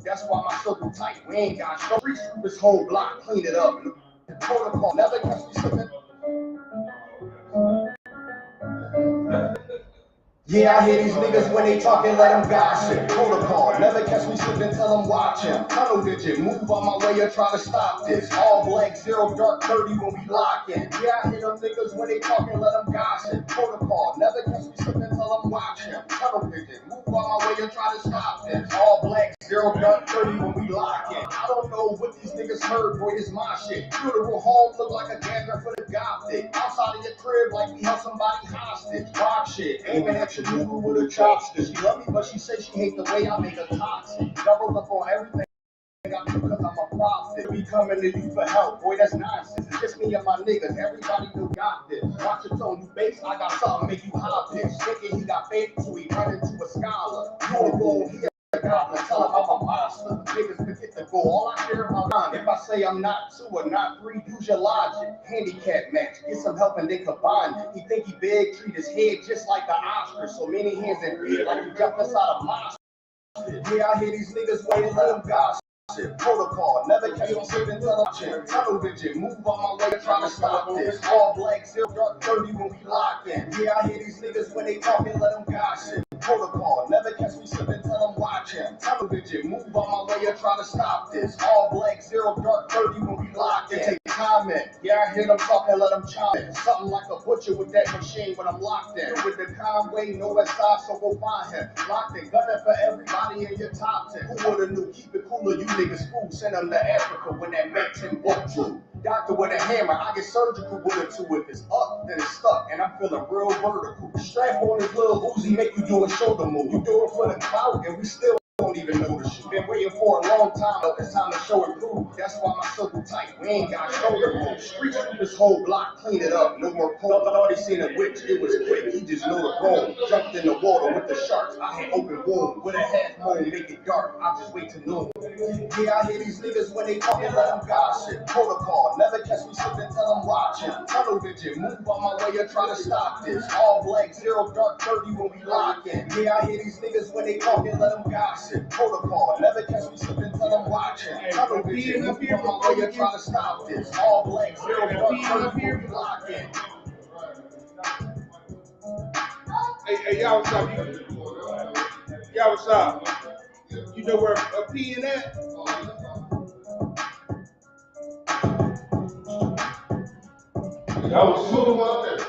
That's why my circle tight. We ain't got no reach through this whole block, clean it up. Protocol, never catch me slipping. Yeah, I hear these niggas when they talking, let them gossip. Protocol, never catch me slipping, tell them watch him. Tunnel vision, move on my way or try to stop this. All black, zero dark 30 when we lock in. Yeah, I hear them niggas when they talking, let them gossip. Protocol, never catch me slipping, tell them watch him. Tunnel vision, move on my way or try to stop this. All black, zero dark 30 when we lock in. I don't know what these niggas heard, boy, this my shit. Funeral home look like a gathering for the gothic. Outside of your crib like we held somebody hostage. Rock shit, aiming at your noodle with a chopstick. She love me, but she say she hate the way I make her toxic. Double up on everything I do because I'm a prophet. We coming to you for help, boy, that's nonsense. It's just me and my niggas, everybody who got this. Watch your tone, you base, I got something make you hot pitch. Thinking he got faith, so he run into a scholar. You a fool, he a goblin, tell him I'm a monster. Niggas forget to go, all I care about time. If I say I'm not two or not three, use your logic. Handicap match, get some help and they combine. He think he big, treat his head just like the ostrich. So many hands in bed, like he jumped inside a monster. Yeah, I hear these niggas waiting, let them gossip. Protocol, never catch me slipping, tell them chin. Tunnel vision, move on my way, try to stop this. All black, zero dark 30 when we lock in. Yeah, I hear these niggas when they talking, let them gossip. Protocol, never catch me slipping, tell them watch him. Tunnel vision, move on my way, try to stop this. All black, zero dark 30 when we lock in. Take comment, yeah, I hear them talking, let them chop it. Something like a butcher with that machine when I'm locked in. With the Conway, no SI, so go find him. Locked in, gunning for everybody in your top 10. Who would've knew? Keep it cooler, you niggas fool. Send them to Africa when that makes him what true. Doctor with a hammer, I get surgical with it too. If it's up, then it's stuck, and I'm feeling real vertical. Strap on this little Uzi, make you do a shoulder move. You do it for the clout, and we still don't even know the merch. Been waiting for a long time, but it's time to show and prove. That's why my circle tight. We ain't got shoulder room. Street sweep this whole block, clean it up. No more cold. Thought he seen a witch, it was quick. He just knew the roam. Jumped in the water with the sharks. I had open wound with a half moon, make it dark. I just wait to noon. Yeah, I hear these niggas when they talking, let them gossip. Protocol, never catch me slipping till I'm watching. Tunnel vision, move on my way or try to stop this. All black, zero dark 30 when we lock in. Yeah, I hear these niggas when they talking, let them gossip. Protocol, never catch me slipping till I'm watching. Tunnel vision, move on my way or try to stop this. All black, zero dark 30 when we lock in. Hey, y'all, what's up? Y'all, what's up? You know where a P in at? That was super out there.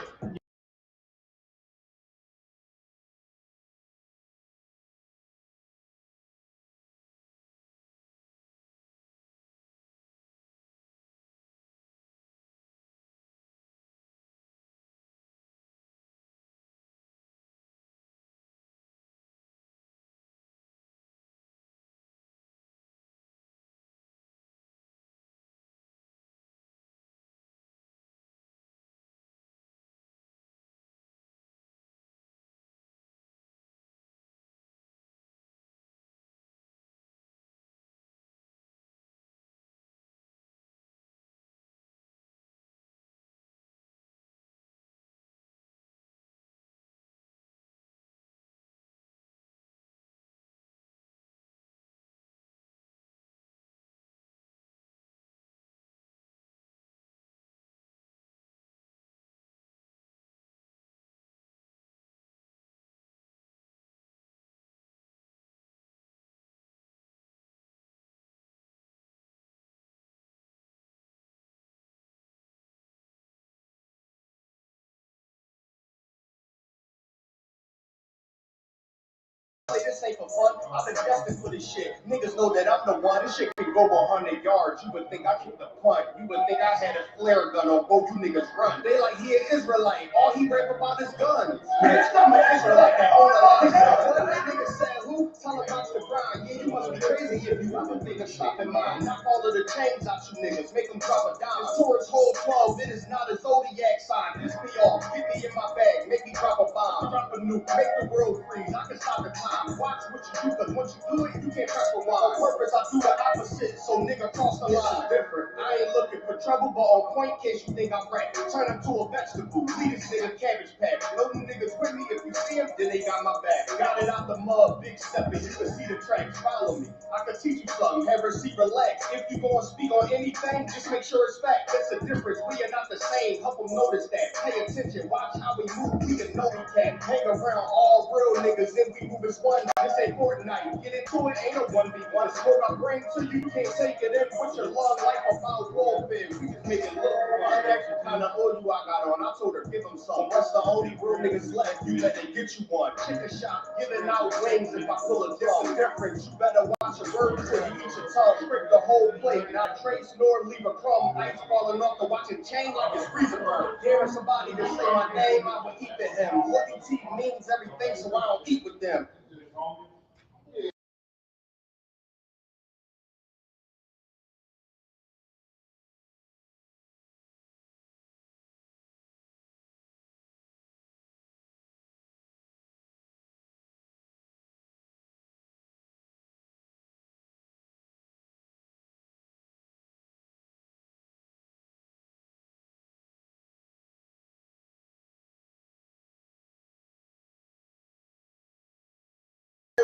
This ain't for fun. I've been destined for this shit. Niggas know that I'm the one. This shit can go 100 yards. You would think I kicked the punt. You would think I had a flare gun on both you niggas run. They like he an Israelite. All he rap about is guns. Bitch, I'm an Israelite that own a lot of guns. What that nigga said, who? Tell him about the grind. Yeah, you must be crazy if you ever think of stopping mine. Knock all of the chains out you niggas. Make them drop a dime. Taurus whole 12. It is not a zodiac sign. Piss me off. Get me in my bag. Make me drop a bomb. Drop a nuke. Make the world freeze. I can stop the time. Watch what you do, cause once you do it, you can't press rewind. On purpose, I do the opposite, so nigga cross the line. This is different. I ain't looking for trouble, but on point, in case you think I'm right. Turn him to a vegetable. Leave this nigga cabbage patch. Know them niggas with me. If you see him, then they got my back. Got it out the mud, big stepping. You can see the tracks. Follow me. I can teach you something. Have her see, relax. If you gonna speak on anything, just make sure it's fact. That's the difference. We are not the same. Help them notice that. Pay attention. Watch how we move. We can know we can. Hang around all real niggas, then we move as one. This ain't Fortnite. Get into it, ain't a 1v1. Smoke I bring to you, you can't take it in. Put your long life about warfare. We just make it look fun. That extra kind of oil I got on. I told her, give them some. That's the only real niggas left. You let it get you one. Chicken shop, giving out wings if I pull a drum. Difference, you better watch your words till you eat your tongue. Strip the whole plate, not trace nor leave a crumb. Ice falling off to watch it change like it's freezer burn. Hearing somebody to say my name, I would eat to him. Bloody teeth means everything, so I don't eat with them.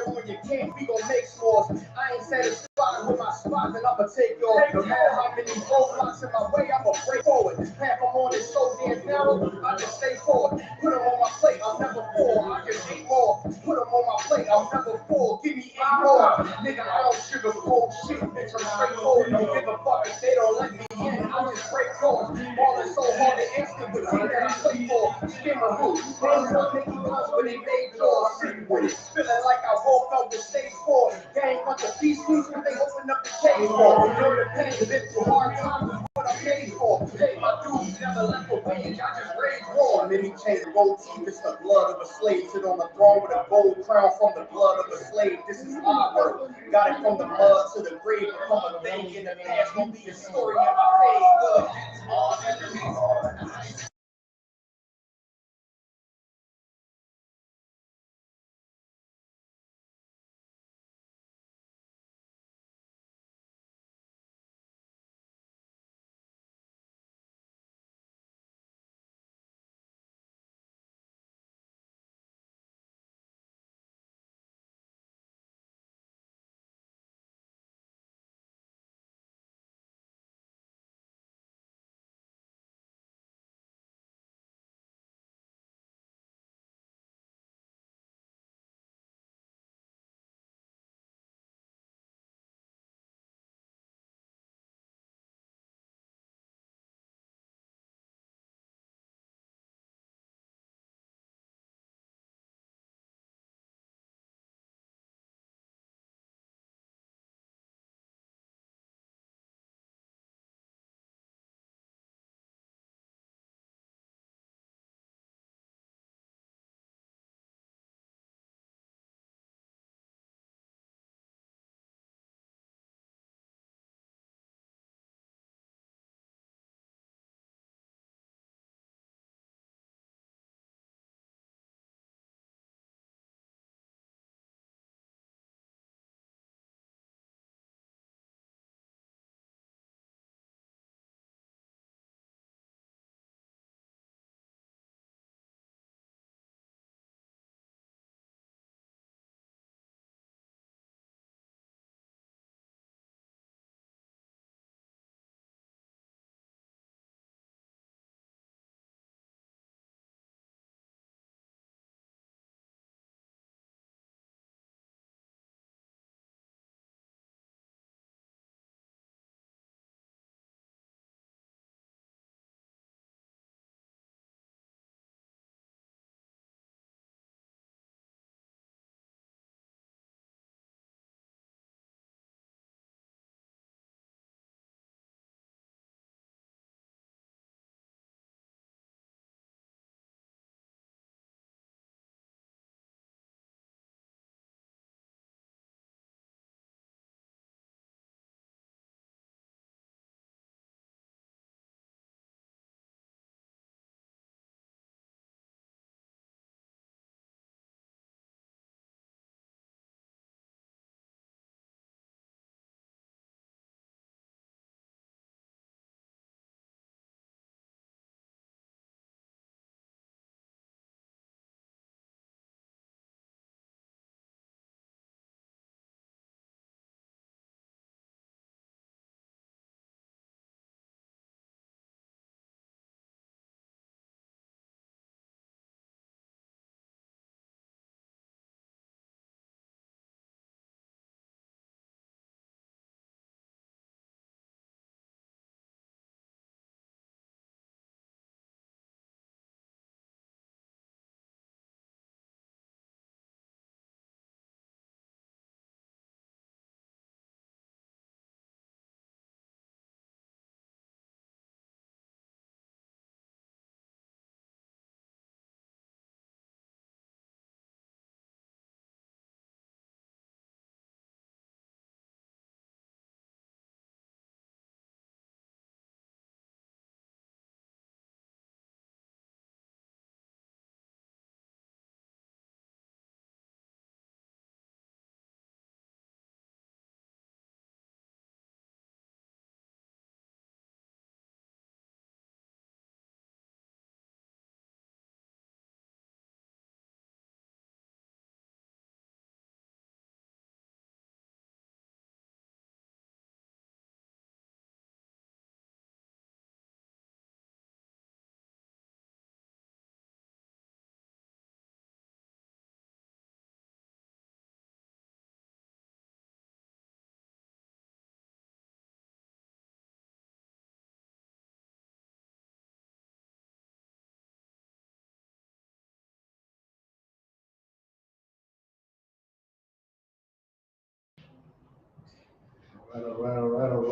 When you can't, we gon' make scores. I ain't satisfied with my spot, then I'ma take yours. No matter how many roadblocks in my way, I'ma break forward. Half I'm on is so damn narrow, I just stay forward. Put them on my plate, I'm never full. I just eat more. Put them on my plate, I'm never full. Give me 8 more. Nigga, I don't sugarcoat shit, bitch, I'm straightforward. Don't give a fuck if they don't let me in, I just break doors. Ballin' so hard to instant with team that I play for. Skimmer who? Hands up, making guns when they made jaws. Sick with it, feeling like I woke up with stage 4. Gang want the peace when they open up the cage for. Know the pain, been through hard times is what I paid for. Pay my dues, never left a wage, I just rage war. then he changed the gold teeth. It's the blood of a slave. Sit on the throne with a gold crown from the blood of a slave. This is my work. Got it from the mud to the grave. Become a thing in the past. Gonna be a story in my face. All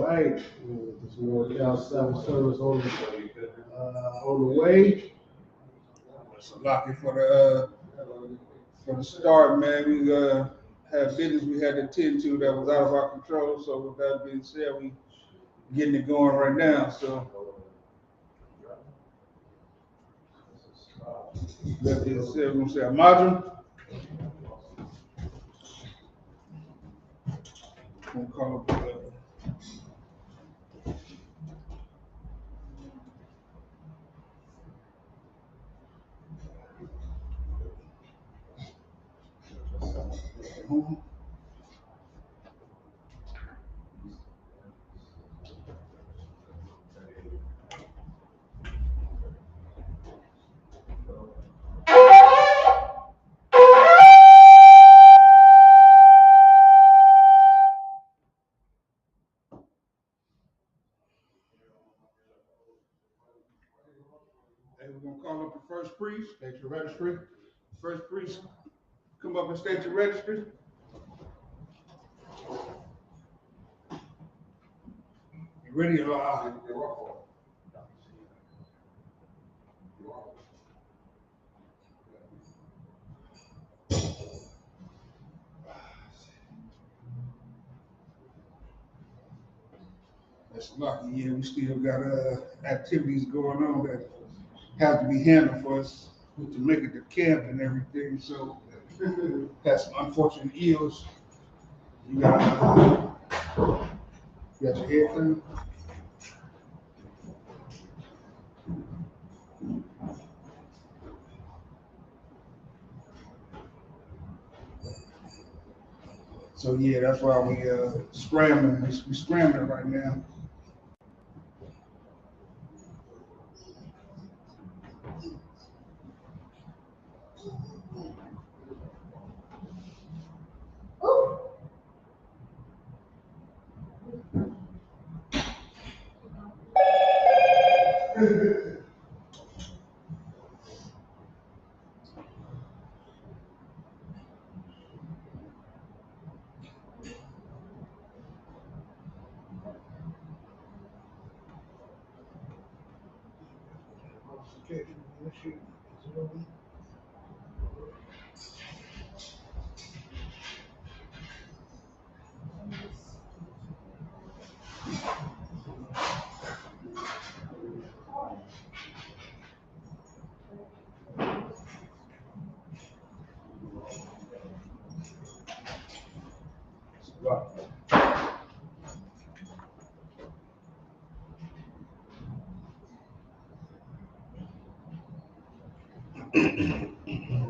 right. There's more Cal Sabbath Service on the way. So lucky for the start, man. We had business we had to attend to that was out of our control. So with that being said, we getting it going right now. So that being said, we're gonna say a module. We'll call it. Hey, we're gonna call up the first priest. State your registry. First priest, come up and state your registry. You ready to lie? That's lucky. Yeah, we still got activities going on that have to be handled for us to make it to camp and everything. So had some unfortunate ills. You got your head clean? So yeah, that's why we scrambling. We scrambling right now.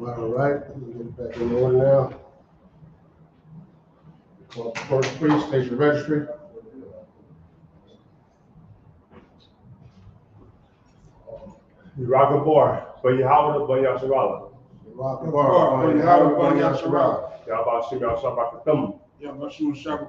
All right, we'll get back in order now. Call up the first priest, state your registry. Ragabor, Bayahawada, Bayasharala. Rock the Bar, bar, Bar, Yahweh, Bar, Yahshua. Yabashim Yashabakatum. Yeah, but you shaka.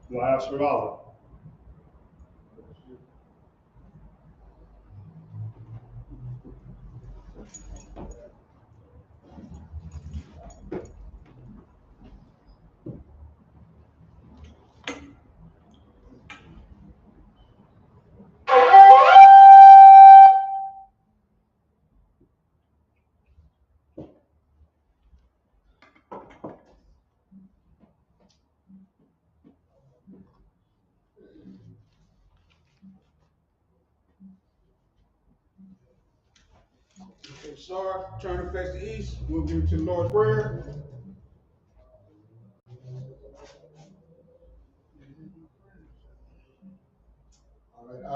Yasharala. Okay, Sarge, turn to face the east. We'll give it to the Lord's Prayer.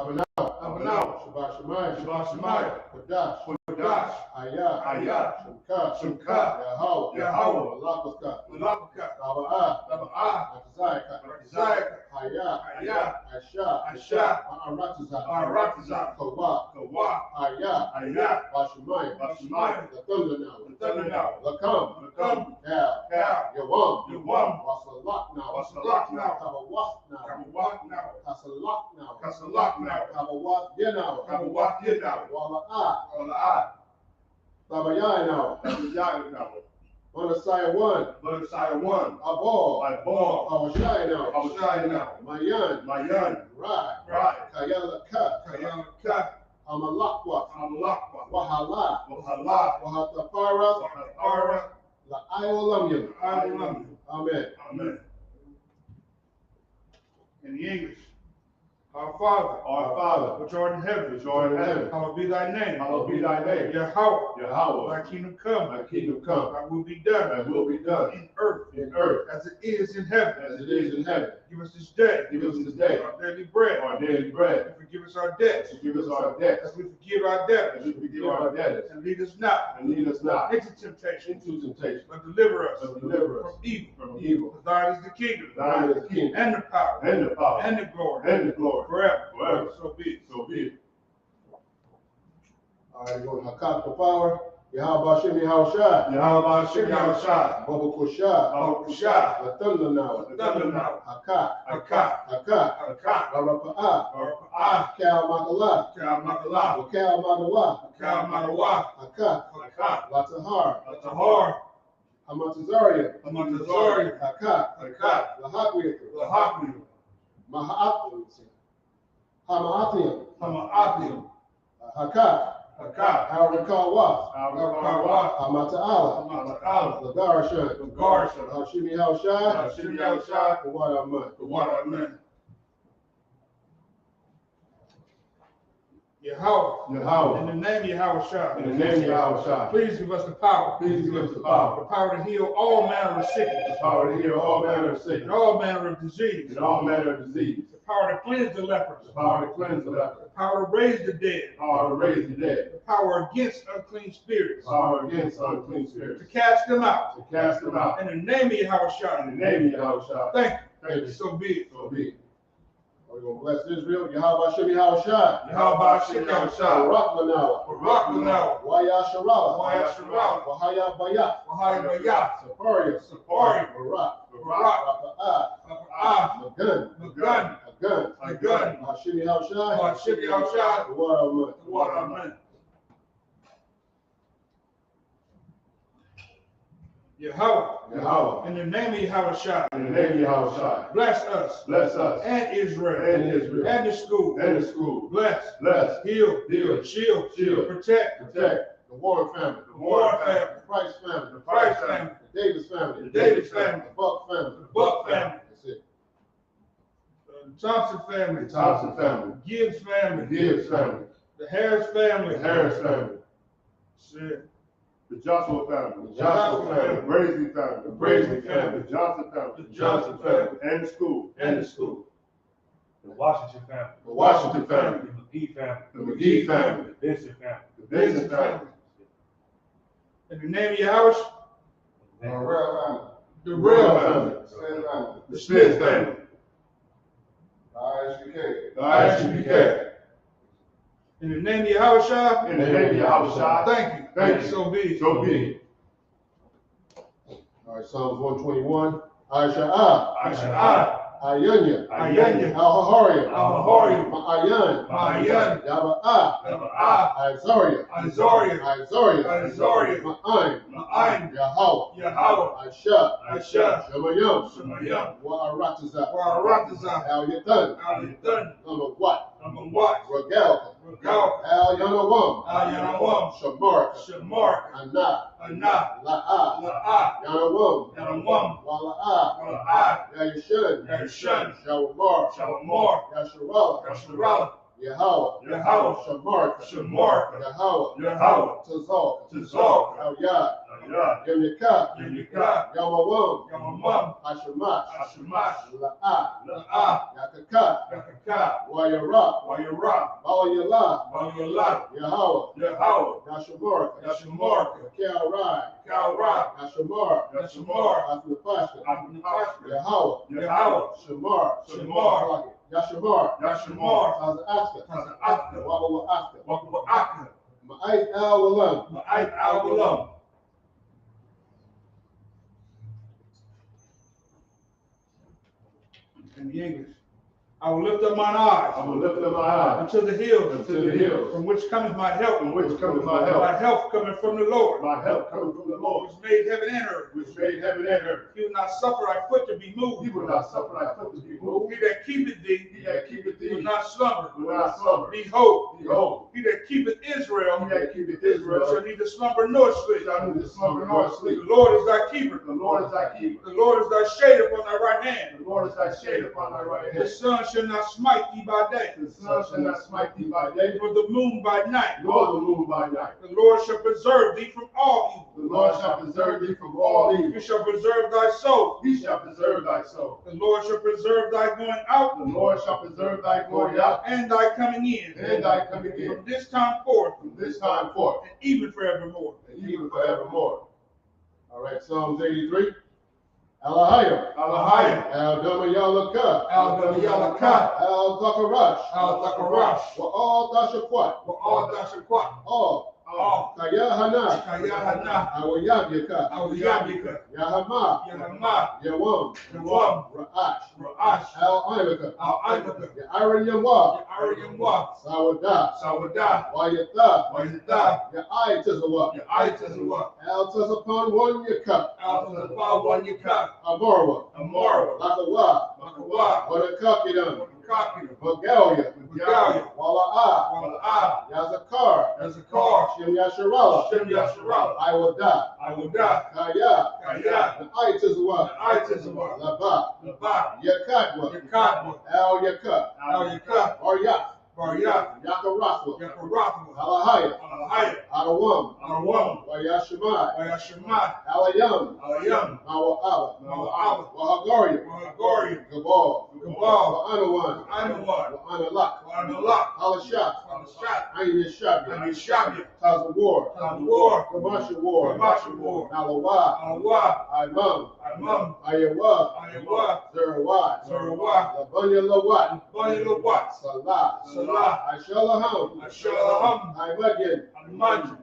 Abanau. Shabbat Shemayim. Kodash. Ayah. Shemka. Yahweh. Malakaka. Taba'ah. Hayah. Aisha. Ma'aratiza. Kawah. Ayah. Bashemayim. The thunder now. Lakam. Cal. Yawam. Wasalak now. Kabawat now. Kasalak now. Kabawat now. Wala'ah. Tabayai now. Manasaya 1. Abol. Awashai now. Mayan. Right. Kayalaka. Amalakwa. Wahala. Wahatapara. La'ayolamyam. Amen. In the English. Our Father, which art in heaven, hallowed be thy name. Yahweh, thy kingdom come. Thy will be done. In earth. As it is in heaven. Give us this day. Our daily bread. And forgive us our debts. As we forgive our debtors. And lead us not into temptation. But deliver us from evil. For thine is the kingdom. And the power. And the glory. Forever. So be it. All right, go to Hakak the power. Yahweh Shem Yahushai. Baba Kushah. The thunder now. Hakak. Barapa'ah. Cal Makalah. Cal Madawa. Hakak. Latahar. Hamatazaria. Hakak. Lahakwiyakum. Hama'athium. Hakak. Al-Rikawa. Hamata'ala. Lagarashan. Hashimi Haushai. Kawadaman. Yahweh. In the name of Yahweh. Please give us the power. The power to heal all manner of sickness. And all manner of disease. The power to cleanse the lepers. The power to raise the dead. The power against unclean spirits. To cast them out. In the name of Yahweh. Thank you. So be it. We're going to bless Israel. Yahweh Shem Yahushai. Barak Waya Sharala. Wahaya Bayat. Safaria. Barak. Magun. Hashem Yahushai. Amen. Yahweh. In the name of Yahweh. Bless us. And Israel. And the school. Bless. Heal. Shield. Protect. The Warren family. The Price family. The Price family. The Davis family. The Davis family. The Buck family. That's it. The Thompson family. Gibbs family. The Harris family. Harris family. That's it. The Joshua family. The Joshua family. The Braisley family. The Braisley family. The Johnson family. The Johnson family. And the school. The Washington family. The Washington family. The McGee family. The McGee family. The Benson family. The Benson family. In the name of Yahweh. The Real family. The Smith family. The ISUPK. In the name of Yahweh. In the name of Yahweh. Thank you. So be it. All right, Psalms 121. Aisha. Ayanya. Al-Haharia. Ma'ayan. Yaba'ah. Azaria. Ma'ayin. Yahweh. Aisha. Shemayam. Wa'aratiza. Al-Yatan. Number what? Regal. Al-Yanawam. Shamarka. Anna. La'ah. Yanawam. Wala'ah. Yayishan. Shawamar. Yasharala. Yahweh, Yahweh, Shamarka, Shamarka, Yahweh, Yahweh, Tazalka, Tazalka, Al Yad, Yad, Yemyaka, Yemyaka, Yamawam, Yamamam, Hashemash, Hashemash, La'ah, La'ah, Yakaka, Yakaka, Wayara, Wayara, Balayala, Balayala, Yahweh, Yahweh, Yashamarka, Yashamarka, Kalrai, Kalra, Yashamar, Yashamar, Athnapashka, Abnapashka, Yahweh, Yahweh, Shamar, Shamar, Yashamar, Yashamar, Tazaka, Tazaka, Wabawa Aka, Wakwaaka, Ma'ait Al Walam, Ma'ait Al-Walam. In the English. I will lift up mine eyes I will lift up my eyes unto the hills, unto the hills, from which cometh my help. from which cometh my My help. help cometh from the Lord, My help cometh from the Lord, which made heaven and earth. which made heaven and earth. He will not suffer thy foot to be He moved. will not suffer thy foot to be moved. He that keepeth thee He that keepeth will thee not slumber. will not slumber. Behold, Behold, he that keepeth Israel he that keepeth shall Israel neither slumber nor sleep. shall neither slumber nor sleep. The Lord is thy keeper. The Lord is thy keeper. The Lord is thy shade upon thy right hand. The Lord is thy shade upon thy right The hand. sun shall not smite thee by day, The sun shall not smite thee by day, nor the moon by night. nor the moon by night. The Lord shall preserve thee from all The Lord shall preserve thee from all evil. evil. He shall preserve thy soul. He shall preserve thy soul. The Lord shall preserve thy going out The Lord shall preserve thy going out and thy coming in, and thy coming in from this time forth from this time forth and even forevermore. and even forevermore. All right, Psalms 83. Alahayim, Alahayim, Al Damayalaka, Al-Damayalaka, Al Takarash, Al-Takarash, Wa Al Tashakwat, Wa'al-Dashakwat, All, Al, Kayahana, Kayahana, Awayabyaka, Al-Yabika, Yahama, Yahama, Yawam, Yawam, Ra'ash, Ra'ash, Al Imaka, Al-Aibaka, Ya'iran Yamwa, Ya'ariyamwa, Sawadah, Sawadah, Wayatha, Wayatha, Ya'ai Tizawa, Ya'aitazawa, Al Tazapon one Yaka, Al-Tazafa, Wanyaka, Amarwa, Amara, Lakawa, Makawa, Wanakakidan, Wakakina, Magalia, Magalia, Wala'a, Wala'ah, Yazakar, Yazakar, Shem Yasharala, Shem Yasharala, Iwada, Awadah, Kaya, Kaya, Aitizawa, Aitazawa, Laba, Labak, Yakadwa, Yakadwa, Al Yaka, Al-Yakat, Aryak, Baryak, Yakaraswa, Yakarathwa, Alahaya, Alahaya, Adawam, Alawam, Wayashemai, Wayashemai, Alayam, Alayam, Mawa'aba, Mawa'aba, Wahagaria, Wahagaria, Gabal, Gabal, Wa'anawan, Anawan, Wa'analak, Wa'analak, Alashat, Alashat, Ayin Shabya, Anishabya, Tazawar, Tazawar, Gamasha War, Gamasha War, Alawa, Alawa, Imam, Imam, Ayawa, Ayawa, Zerawat, Zerawat, Labanya Lawat, Banilawat, Salah, Salah, Ashalaham, Ashalaham, Imagin, Almajid,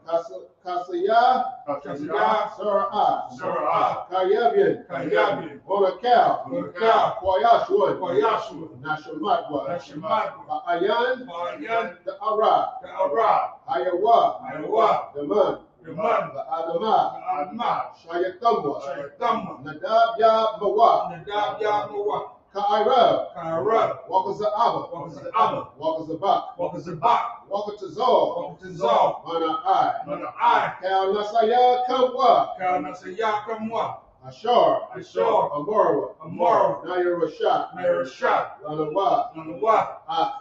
Kasaya, Kasiyah, Sarah, Sarah, Kayabian, Kayabi, Bonakal, Bonakal, Kwayashwood, Wayashua, Nashamatwa, Nashamatwa, Ayan, Bayan, the Ara, the Arab, Ayawa, Iowa, Daman, Yaman, the Adama, the Adma, Shayatamwa, Shayatama, Nadab Ya Mawa, Nadab Yamawa, Ka'ira, Kairab, Wakaza'aba, Wakazabba, Wakazabak, Wakazabak, Wakatazal, Wakazal, Mana I, Mana'ai, Kal Nasaya Kamwa, Kanasayakamuwa, Ashar, Ashar, Amarwa, Amara, Nair Rashad, Narashat, Lanawa, Nanawa,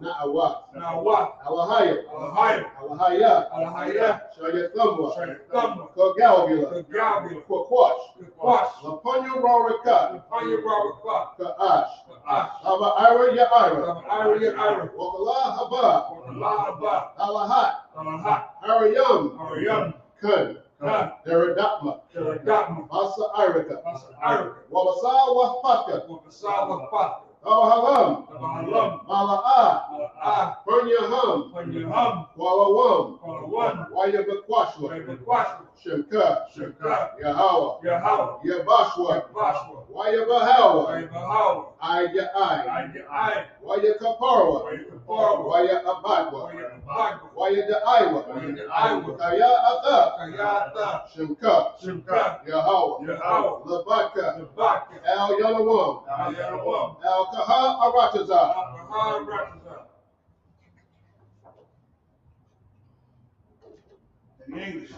Na'awa, Nawa, Alahaya, Alahaya, Alahaya, Alahaya, Shayatamwa, Shayatama, Kogalgula, Gabi, Kwakwash, Kwash, Lapunya Raraka, Panya Rabaka, Ka'ash, Ash, Haba Ira Ya Ira, Ira, Ira, Wakala Haba, Lahaba, Alahat, Alahat, Arayam, Ariam, Kun, Khan, Deredatma, Sharadama, Asa Irika, Asa Irika, Walasa Wafaka, Wapasawa Pata, Tawahalam, Tabahalam, Mala'a, Punyaham, Panyaham, Walawam, Kalawan, Wayabakwashwa, Wapakwashwa, Shemka, Shaka, Yahawa, Yahawa, Yabashwa, Bashwa, Wayabahawa, Wayabahawa, Aya Ai, I, Wayakaparwa, Wayapaparwa, Waya Abadwa, Wayabagwa, Waya de Iwa, Wayaiwa, Kaya Atha, Kayata, Shemka, Shimka, Yahawa, Yahawa, Labaka, Labaka, Al Yanawam, Ayarawam, Al Kaha Arataza. Abraham, Rataza. In English.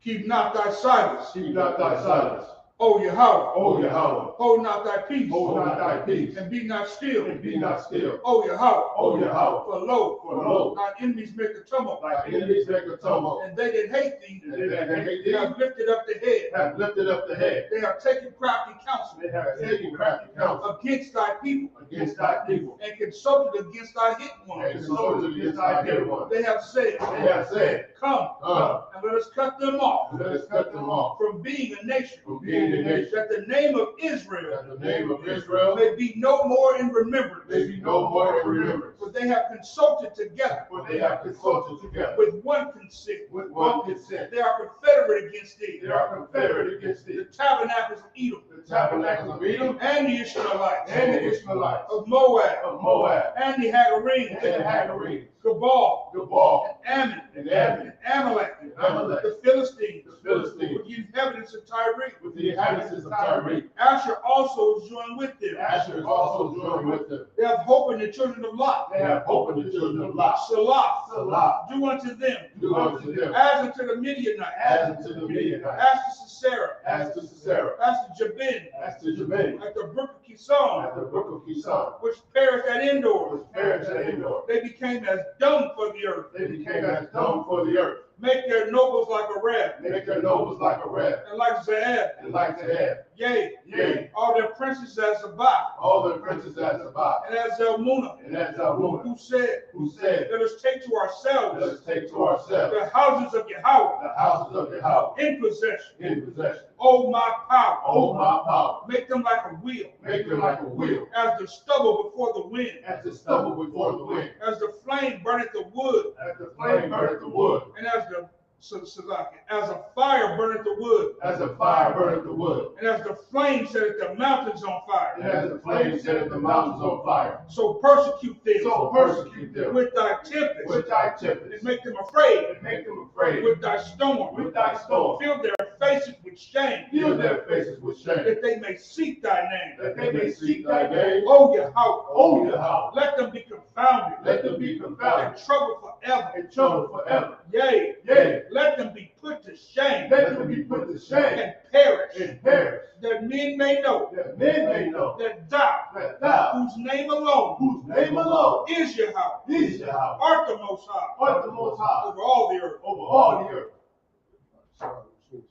Keep not thy silence, Keep not thy silence, O Yahweh, O Yahweh, hold not thy peace, hold not thy peace, and be not still, and be not still. O Yahweh, O Yahweh, for lo, lo, thine enemies make a tumult, thy enemies make a tumult, and they that hate thee, and they that hate thee have lifted up the head. have lifted up the head. They have taken crafty counsel They have taken crafty counsel against thy people, against thy people, and consulted against thy hit and ones. consulted against thy dear ones. They have said, They have said, Come, Come, and let us cut them off let us cut them off from being a nation, from being a nation, that the name of Israel that the name of Israel may be no more in remembrance. may be no more in remembrance. For they have consulted together For they have consulted together with one consent. with one consent. They are confederate against thee, They are confederate against the thee, tabernacles of Edom, the tabernacles of Edom and the Ishmaelites, and the Ishmaelites of Moab, of Moab and the Hagarenes, and the Hagarenes, Gebal, Gebal, and Ammon, and Ammon, and Amalek, Amalek, the Philistines, the Philistines, with the inhabitants of Tyre. with the inhabitants of Tyre. Asher also is joined with them. Asher is also joined with them. They have hope in the children of Lot. They have hope in the children of Lot. Salah, Salah, do unto them, do unto them, as unto the Midianites, as unto the Midianites, as to Sisera, as to Sisera, as to Jabin, as to Jabin, at the brook of Kison, at the brook of Kison, which perished at Endor. which perished at Endor. They became as dung for the earth. They became as dung for the earth. Make their nobles like a rab, Make their nobles like a red, and like Zahab. and like the head. Yea, Yea, all their princes as Zabah, all the princes as Zabah, and as Zalmunna, and as Zalmunna, who said, who said, Let us take to Let ourselves us take to ourselves the houses of Yahweh the houses of Yahweh in possession. in possession. O my power, O my power, make them like a wheel, make them like a wheel, as the stubble before the wind, as the stubble before the wind, as the flame burneth the wood, as the flame burneth the wood, and as a fire burneth the wood, as a fire burneth the wood, and as the flame setteth the mountains on and fire. as the flame setteth the mountains on fire. So persecute them So persecute them with thy tempest, with thy and tempest, make them afraid and make them afraid with thy storm. with thy storm. Fill their faces with shame, Fill their faces with shame, that they may seek thy name. that they may seek thy name. O Yahweh, O Yahweh, let them be confounded, let them be confounded and troubled forever. and troubled forever. Yea, Yea, let them be put to shame, let them be put to shame and perish, and perish, that men may know that men may know that thou, that thou, whose name alone whose name alone is Yahweh, is Yahweh, art the Most High art the Most High over all the earth. over all the earth.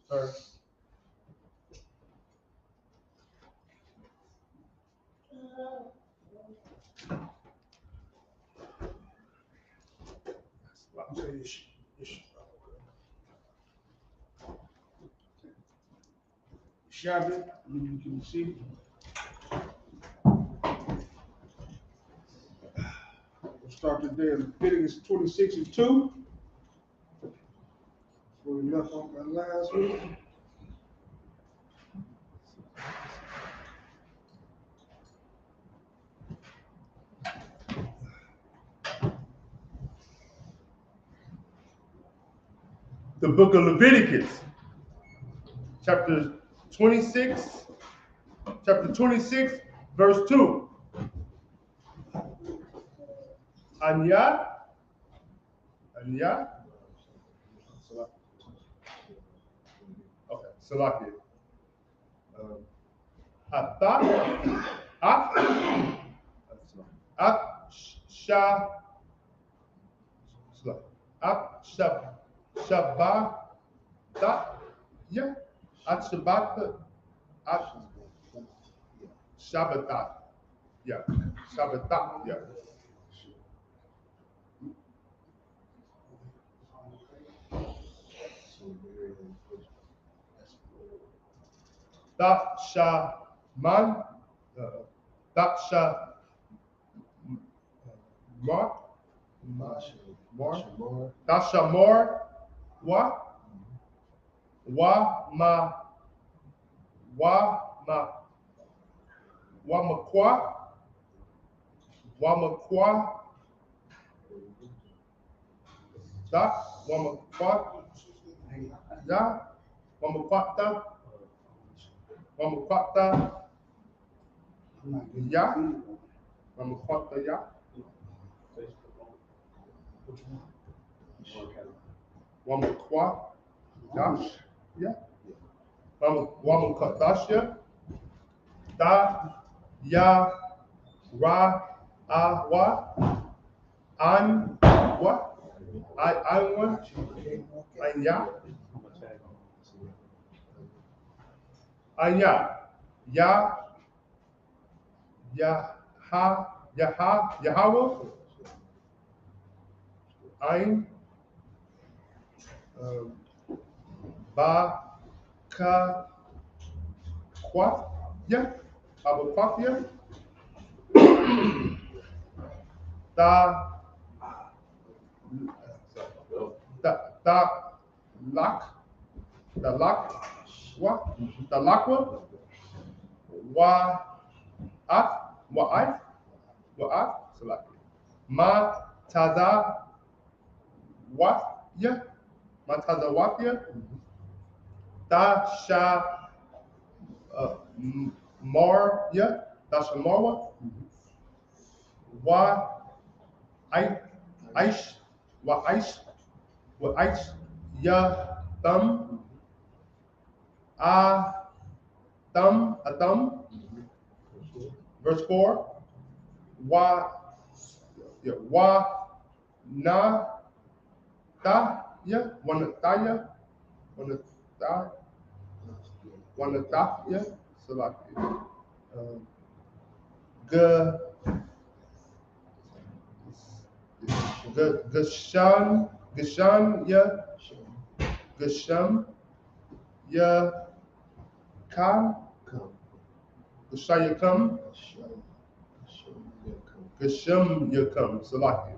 Sir. Shabbat, you can see. We'll start today in Leviticus 26:2. Where we left off that last week. The book of Leviticus, chapter 26, verse 2. Anya. Okay, Salakia. Shabbatat, yeah. Dakshaman, Dashamor, Wamakwa, Wamukatasha, Da, Ya, Ra, Wa, An, Wa, An, Ya, Anya, Ya, Yahweh, Ein, Ba, Ka, Kwa, Ya, Abapatia, Da, Lak, the Lak, Wa, the Lakwa, Wa, Wa, Salaki. Ma, Taza, Watya, Ma, Taza, Watya, Da, Sha, Marya, Da, Sha, Marwa, Wa, Aish, Wa, Aish, Ya, Thumb, A, Thumb, verse 4, Wa, Na, Ta, Wanataya, Salaki. Gashan, Gasham, Kam, Gashayakam, Gasham Yakam, Salaki.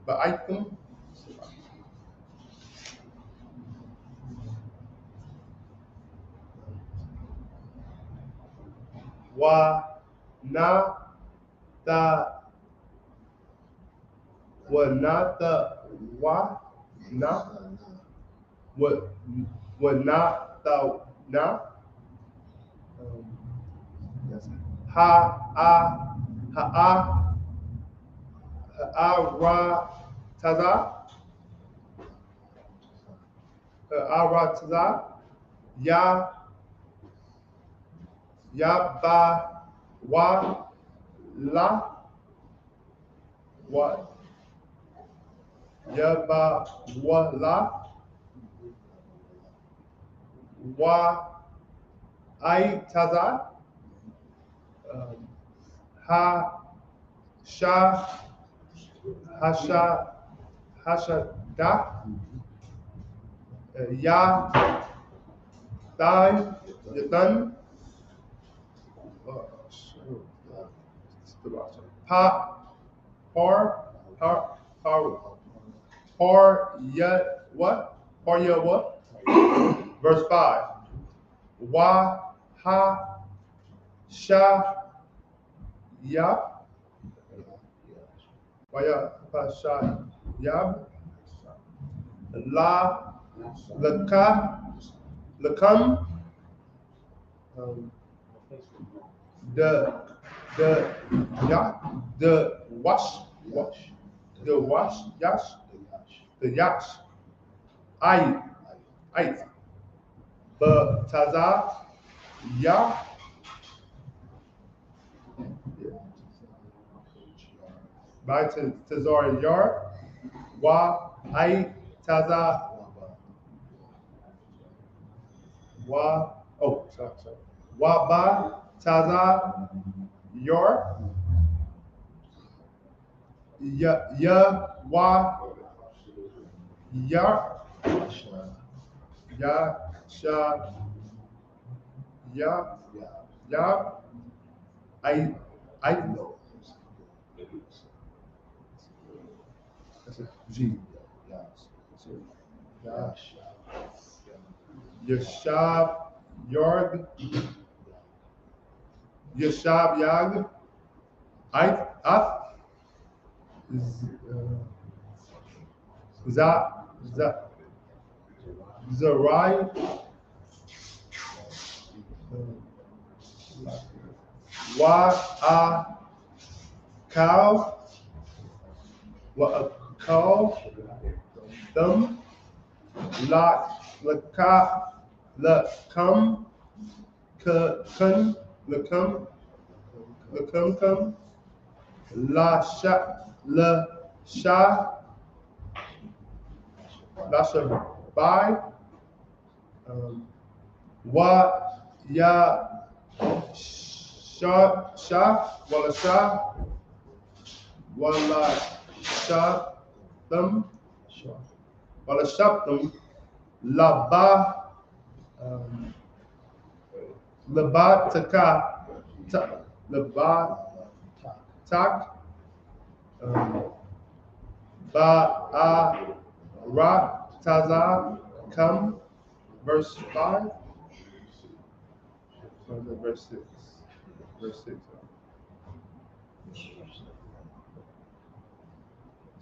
Bayatum, Wa, Na, Ta, Wa, Na, Ta, Wa, Na, Wa, Na, Ta, Na, Ra, Taza, Ra, Taza, Ba, Wa, La, Wa, Ba, Wa, La, Wa, Taza, Da, Ya, Yathan, what? Verse 5. Wa, Sha, Yab, Yab, La, Lakam, the Yash, I, Taza, Ya, by Tazar Yar, Wa, Taza, sorry. Wa, Ba, Taza, Yar, Wa, Yar, Sha, Ya, I, that's a G. Yashab, Yard, Yashab, Yag, Zarai, Wa, Cal, thumb, la, ka, la, come, ka, kun, la, come, la, sha, la, sha, by, wa, ya, wala thumb, wala thumb, la, ba, Labataka, Labatak, Ba'arat, come, verse 5, verse 6, verse 6.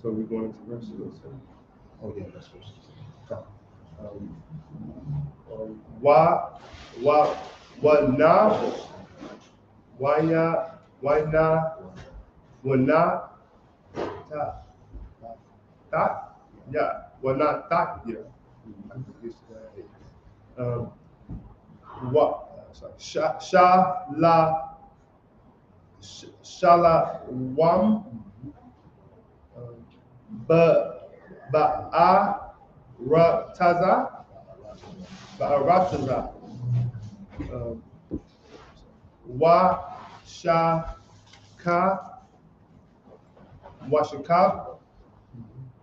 So we're going into verse 6. Oh yeah, that's verse 6. Shalawam, Ba'arataza,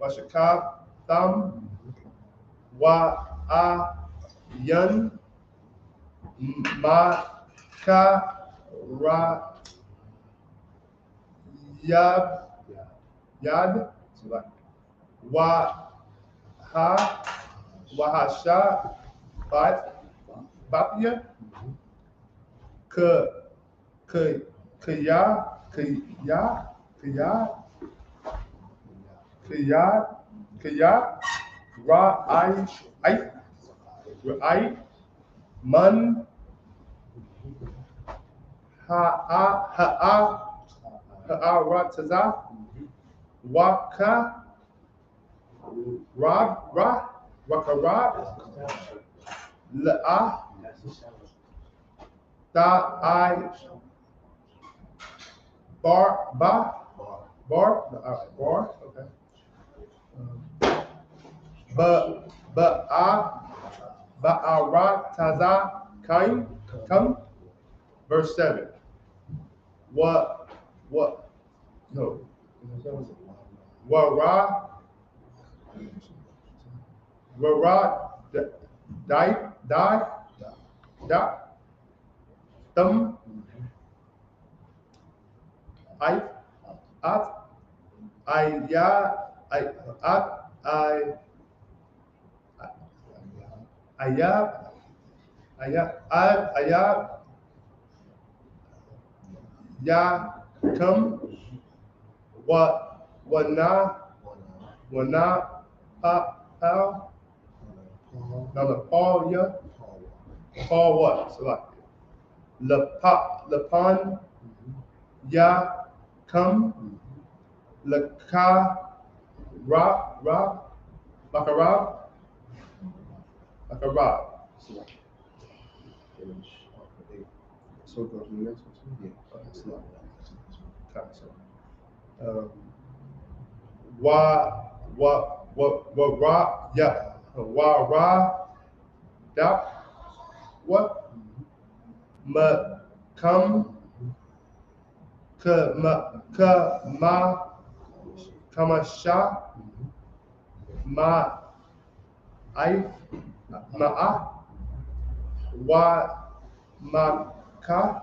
Washakab, Tham, Wa'ayan, Maka, Yad, so like Wahasha, Bapia, Kaya, Ra'ai, Man, Ha'arataza, Waka, Wakarab, La'ah, Ta'ai, Bar, okay. Ba'arataza, come, verse 7. Thumb, come, wana, Paul, Paul what? So like, Lapan, ya, come, Laka, Bakarab. So go to the next one. Yeah. Okay, so, what? Come, kamasha, maka, makan,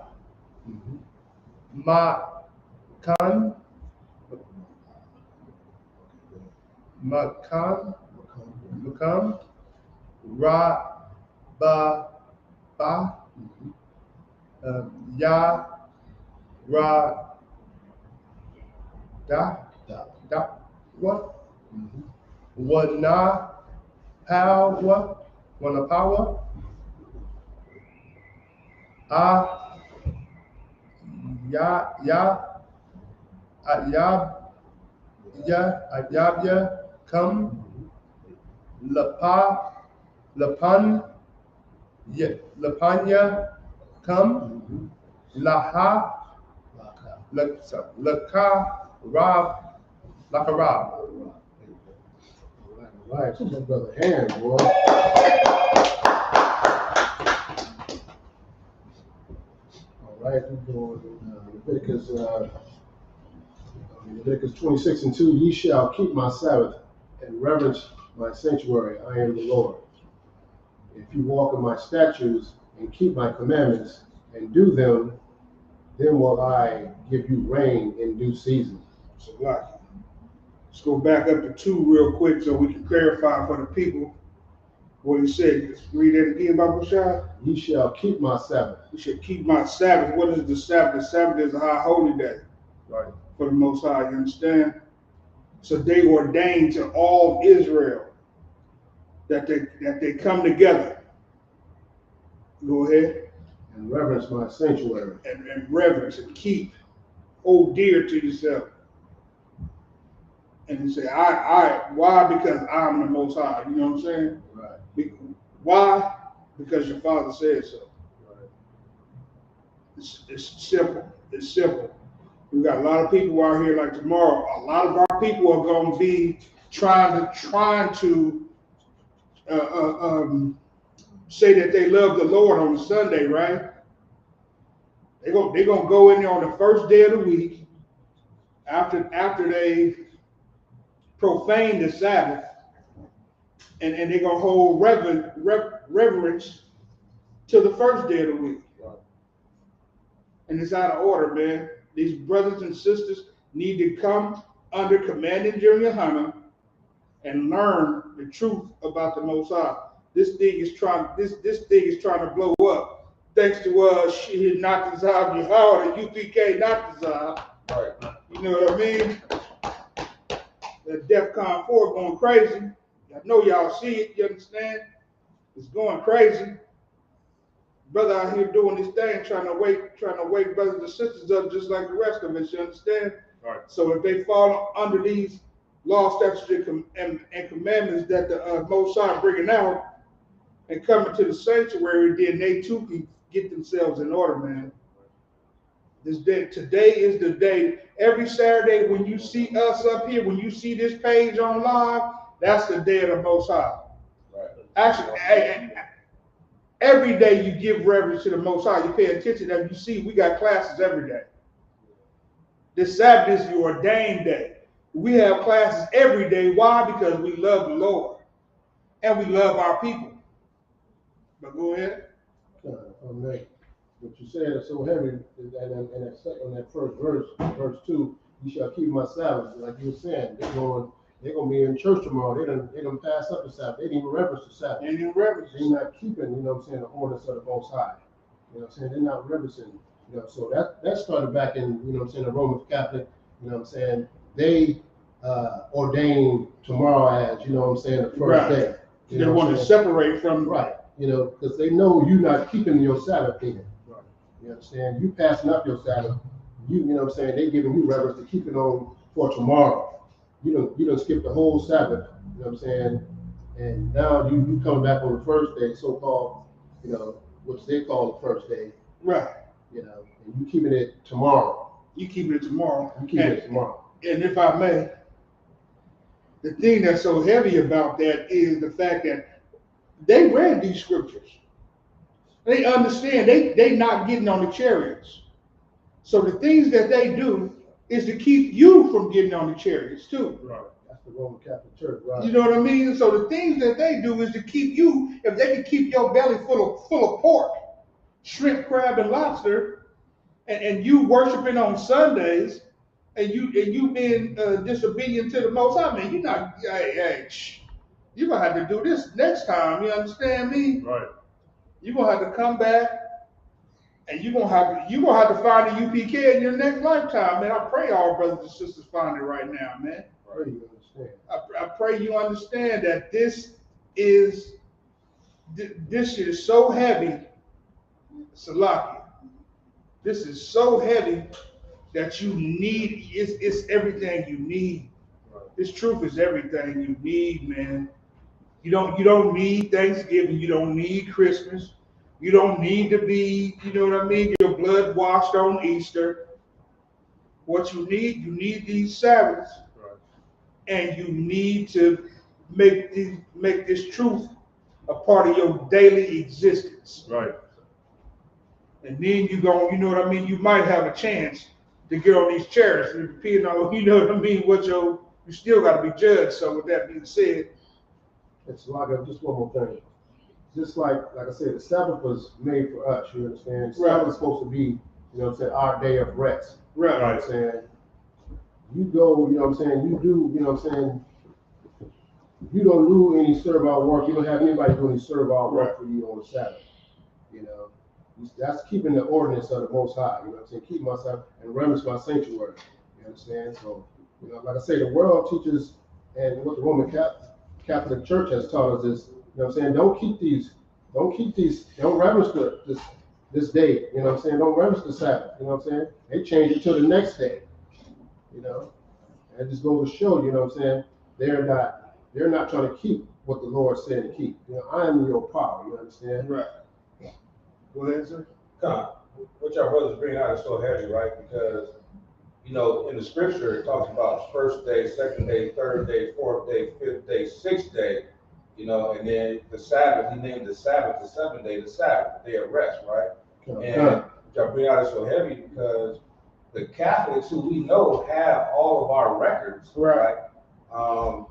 ya, what? Wana, power, Adyabya, come, Lapanya, come, Laha, Laka, Rab, Lakarab. All right, put my brother hand, boy. All right, we're doing Leviticus 26:2. Ye shall keep my Sabbath and reverence my sanctuary. I am the Lord. If you walk in my statutes and keep my commandments and do them, then will I give you rain in due season. So like, let's go back up to 2 real quick so we can clarify for the people what he said. Let's read that again, Bible Shah. Ye shall keep my Sabbath. You should keep my Sabbath. What is the Sabbath? The Sabbath is a high holy day. Right. For the Most High, you understand? So they ordained to all Israel that they come together. Go ahead. And reverence my sanctuary. And reverence and keep, hold dear to yourself. And you say, why? Because I'm the Most High. You know what I'm saying? Right. Why? Because your Father said so. Right. It's simple. It's simple. We got a lot of people out here like tomorrow. A lot of our people are going to be trying to say that they love the Lord on Sunday, right? They're gonna go in there on the first day of the week after they profane the Sabbath, and they're gonna hold reverence to the first day of the week. Right. And it's out of order, man. These brothers and sisters need to come under commanding Junior Hunter and learn the truth about the Most High. This thing is trying to blow up, thanks to not Nazar Yahweh, the UPK not Nazar. Right. You know what I mean? The DEFCON 4 going crazy. I know y'all see it. You understand? It's going crazy. Brother out here doing this thing, trying to wake brothers and sisters up just like the rest of us. You understand? Right. So if they fall under these law, statutes, and commandments that the Most High bringing out and coming to the sanctuary, then they too can get themselves in order, man. Today is the day. Every Saturday when you see us up here, when you see this page on live, that's the day of the Most High. Right. Actually, every day you give reverence to the Most High. You pay attention. As you see, we got classes every day. This Sabbath is the ordained day. We have classes every day. Why? Because we love the Lord and we love our people. But go ahead. What you said is so heavy, and that first verse 2, you shall keep my Sabbath. Like you were saying, they're gonna be in church tomorrow. They done pass up the Sabbath. They didn't even reverence the Sabbath. They didn't even reverence. They're not keeping, you know what I'm saying, the ordinance of the Most High. You know what I'm saying? They're not reverencing. You know, so that started back in, you know what I'm saying, the Roman Catholic. You know what I'm saying? They ordained tomorrow as, you know what I'm saying, the first day. They want to separate from right. You know, because they know you're not keeping your Sabbath then. Right. You understand? You passing up your Sabbath. You know what I'm saying? They giving you reverence to keep it on for tomorrow. You don't skip the whole Sabbath. You know what I'm saying? And now you coming back on the first day, so-called, you know, which they call the first day. Right. You know, and you keeping it tomorrow. You keeping it tomorrow. You keeping it tomorrow. And if I may, the thing that's so heavy about that is the fact that they read these scriptures. They understand. They not getting on the chariots. So the things that they do is to keep you from getting on the chariots too. Right. That's the Roman Catholic Church, right? You know what I mean? So the things that they do is to keep you, if they can keep your belly full of pork, shrimp, crab, and lobster, and you worshiping on Sundays, and you being disobedient to the Most High, man, you're not. You're gonna have to do this next time. You understand me? Right. You're gonna have to come back, and you're gonna have to find a UPK in your next lifetime, man. I pray all brothers and sisters find it right now, man. Right. You understand? I pray you understand that this is so heavy, Salaki. This is so heavy that you need. It's everything you need. Right. This truth is everything you need, man. You don't need Thanksgiving. You don't need Christmas. You don't need to be, you know what I mean, your blood washed on Easter. What you need these Sabbaths, and you need to make this truth a part of your daily existence. Right. And then you know what I mean, you might have a chance to get on these chairs. Depending on, you know what I mean, you still got to be judged. So with that being said, It's like just one more thing. Just like I said, the Sabbath was made for us. You understand? Right. Sabbath is supposed to be, you know what I'm saying, our day of rest. right, You know what I'm saying? You go, you know what I'm saying, you do, you know what I'm saying, you don't do any servile work. You don't have anybody do any servile work for you on the Sabbath. You know, that's keeping the ordinance of the Most High. You know what I'm saying? Keep myself and reverence my sanctuary. You understand? So, you know, like I say, the world teaches, and what the Roman Catholic Church has taught us is, you know what I'm saying, don't reverence this day. You know what I'm saying? Don't reverence the Sabbath. You know what I'm saying? They change it to the next day. You know, and it just goes to show, you know what I'm saying, they're not trying to keep what the Lord said to keep. You know, I am your power, you understand? right. Go ahead, sir. What y'all brothers bring out is so heavy, right? Because, you know, in the scripture, it talks about first day, second day, third day, fourth day, fifth day, sixth day, you know, and then the Sabbath, he named the Sabbath, the seventh day, the Sabbath, the day of rest, right? And what y'all bring out is so heavy because the Catholics who we know have all of our records, right? I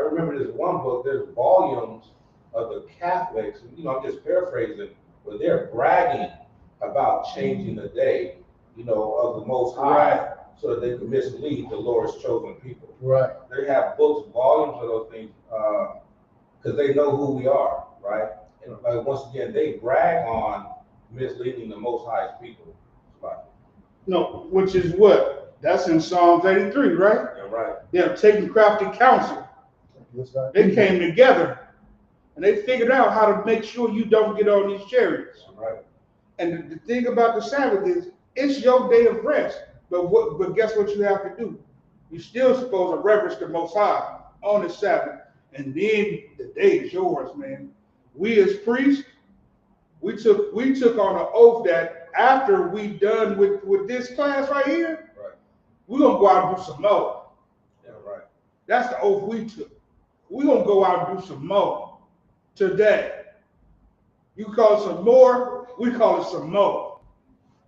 remember this one book, there's volumes of the Catholics, you know, I'm just paraphrasing, but they're bragging about changing the day, you know, of the Most High, so that they can mislead the Lord's chosen people. Right. They have books, volumes of those things, because they know who we are, right? And once again, they brag on misleading the Most High's people. Right. No, which is what? That's in Psalms 83, right? Yeah, right. They're taking crafty counsel. They came together and they figured out how to make sure you don't get on these chariots. Right. And the thing about the Sabbath is, it's your day of rest. But guess what you have to do? You're still supposed to reverence the Most High on the Sabbath. And then the day is yours, man. We as priests, we took on an oath that after we done with this class right here, we're gonna go out and do some more. Yeah, right. That's the oath we took. We're gonna go out and do some more today. You call it some more, we call it some more.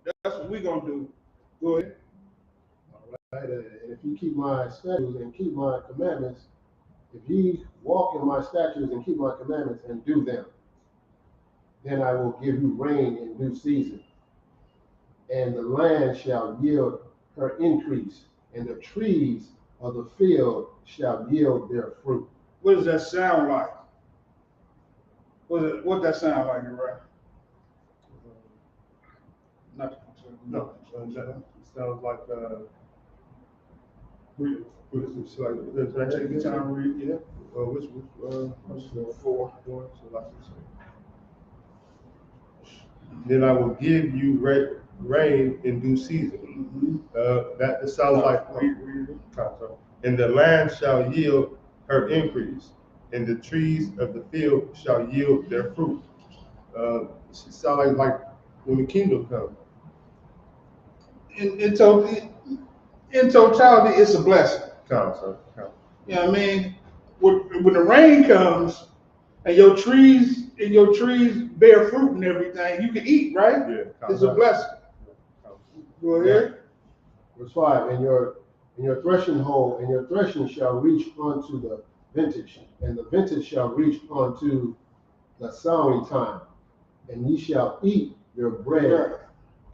That's what we're gonna do. Go ahead. All right. And if you keep my statutes and keep my commandments, if ye walk in my statutes and keep my commandments and do them, then I will give you rain in due season, and the land shall yield her increase, and the trees of the field shall yield their fruit. What does that sound like? What that sound like, right? No, it sounds like Take your time to read, yeah. which 4. So like you say. Then I will give you rain in due season. That sounds like and the land shall yield her increase, and the trees of the field shall yield their fruit. It sounds like when the kingdom comes. In totality, it's a blessing. You know what I mean? When the rain comes and your trees bear fruit and everything, you can eat, right? Yeah, it's a blessing. Go ahead. Verse 5, and your threshing hole and your threshing shall reach unto the vintage, and the vintage shall reach unto the sowing time, and ye shall eat your bread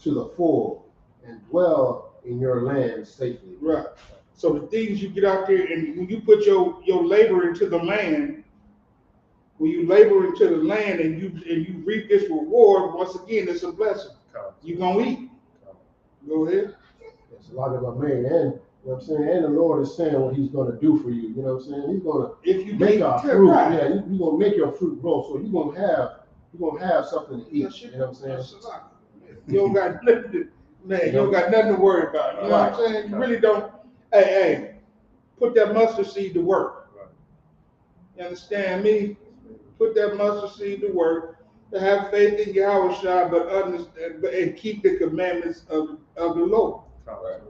to the full, and dwell in your land safely. Right. So the things you get out there, and when you put your labor into the land, when you labor into the land and you reap this reward, once again, it's a blessing. You're gonna eat. Go ahead. It's a lot of our made, and you know what I'm saying, and the Lord is saying what He's gonna do for you. You know what I'm saying? He's gonna make our fruit. Right. Yeah, He's gonna make your fruit grow, so you're gonna have something to eat. You know what I'm saying? You don't got nothing, man. You don't got nothing to worry about. You know what I'm saying? You really don't. Hey, put that mustard seed to work. You understand me? Put that mustard seed to work. To have faith in Yahweh, but understand and keep the commandments of the Lord. Right.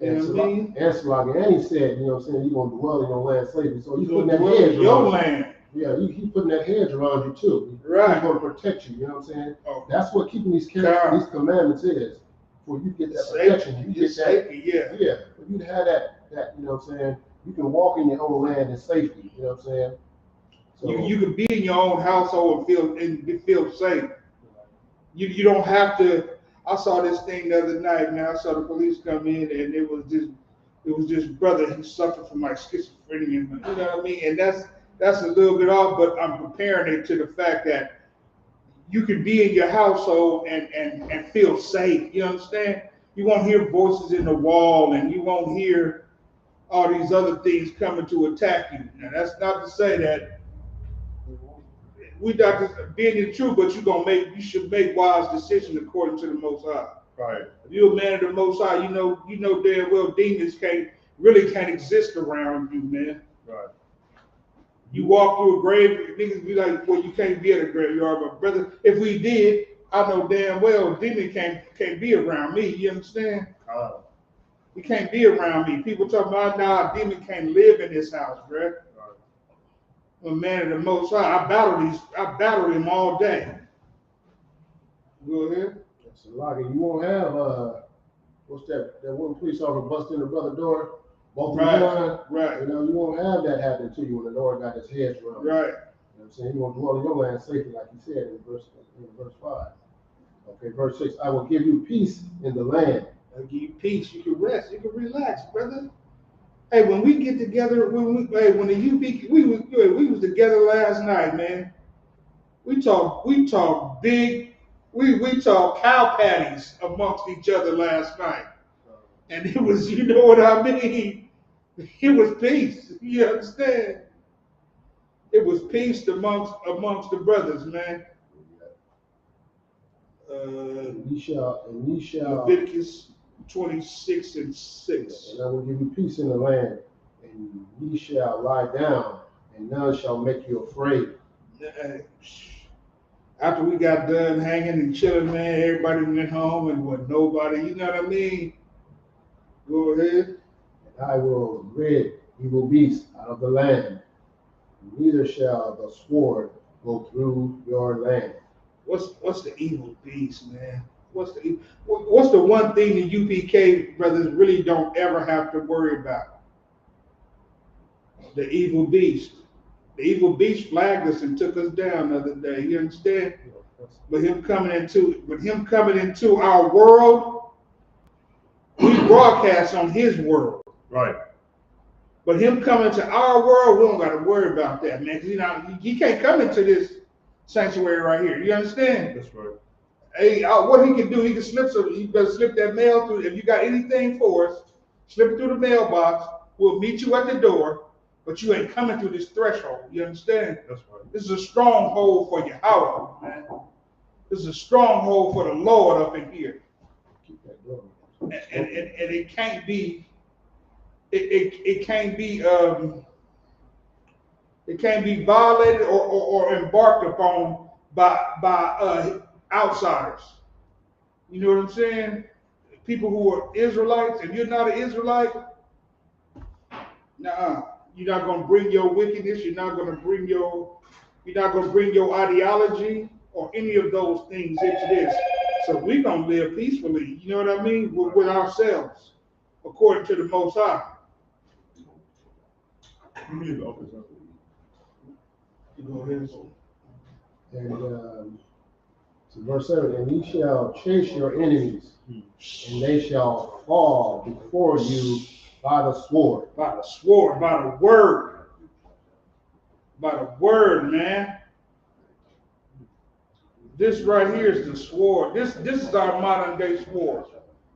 You know what I mean? And he said, you know what I'm saying, you're going to dwell in your land safely. So he's You putting gonna that dwell hedge in your around you. land. Yeah, he's putting that hedge around you too. Right. He's going to protect you, you know what I'm saying? Oh. That's what keeping these God. these commandments is. For you get that It's protection. safety. You get It's that. safety, yeah. Yeah. For you to have that, you know what I'm saying, you can walk in your own land in safety, you know what I'm saying? So You can be in your own household and feel safe. You don't have to. I saw this thing the other night, man. I saw the police come in, and it was this brother. He suffered from like schizophrenia, you know what I mean? And that's a little bit off, but I'm comparing it to the fact that you can be in your household and feel safe. You understand? You won't hear voices in the wall, and you won't hear all these other things coming to attack you. Now that's not to say that we not just being in the truth, but you should make wise decisions according to the Most High. Right. If you're a man of the Most High, you know damn well demons can't exist around you, man. Right. You walk through a grave, niggas be like, well, you can't be at a graveyard, but brother, if we did, I know damn well demon can't be around me. You understand? He can't be around me. People talking about nah, demon can't live in this house, bro. I'm a man of the Most High. I battled him all day. Go ahead. So like you won't have what's that one police officer busted in the brother's door, both of them Right. You know, you won't have that happen to you when the Lord got his hedge around you. Right. You know what I'm saying? You won't dwell in your land safely, like he said in verse 5. Okay, verse 6, I will give you peace in the land. I'll give you peace. You can rest. You can relax, brother. Hey, when we get together, when the UP, we was together last night, man. We talk big, we talk cow patties amongst each other last night. And it was, you know what I mean? It was peace. You understand? It was peace amongst the brothers, man. Ye shall Leviticus 26:6. And I will give you peace in the land, and ye shall lie down, and none shall make you afraid. After we got done hanging and chilling, man, everybody went home and was nobody, you know what I mean? Go ahead. And I will rid evil beasts out of the land, neither shall the sword go through your land. What's the evil beast, man? What's the one thing the UPK brothers really don't ever have to worry about? The evil beast. The evil beast flagged us and took us down the other day. You understand? But him coming into our world, we broadcast on his world. Right. But him coming to our world, we don't got to worry about that, man. Because you know he can't come into this sanctuary right here. You understand? That's right. Hey, what he can do, he can slip some. You better slip that mail through. If you got anything for us, slip it through the mailbox. We'll meet you at the door, but you ain't coming through this threshold. You understand? That's right. This is a stronghold for Yahweh, man. This is a stronghold for the Lord up in here. Keep that going. And it can't be. It can't be violated or embarked upon by outsiders. You know what I'm saying? People who are Israelites, and you're not an Israelite, you're not gonna bring your wickedness, you're not gonna bring your ideology or any of those things into this. So we're gonna live peacefully, you know what I mean, with ourselves, according to the Most High. You need to open up. Go ahead. And so verse 7, and ye shall chase your enemies, and they shall fall before you by the sword. By the sword, by the word. By the word, man. This right here is the sword. This is our modern day sword.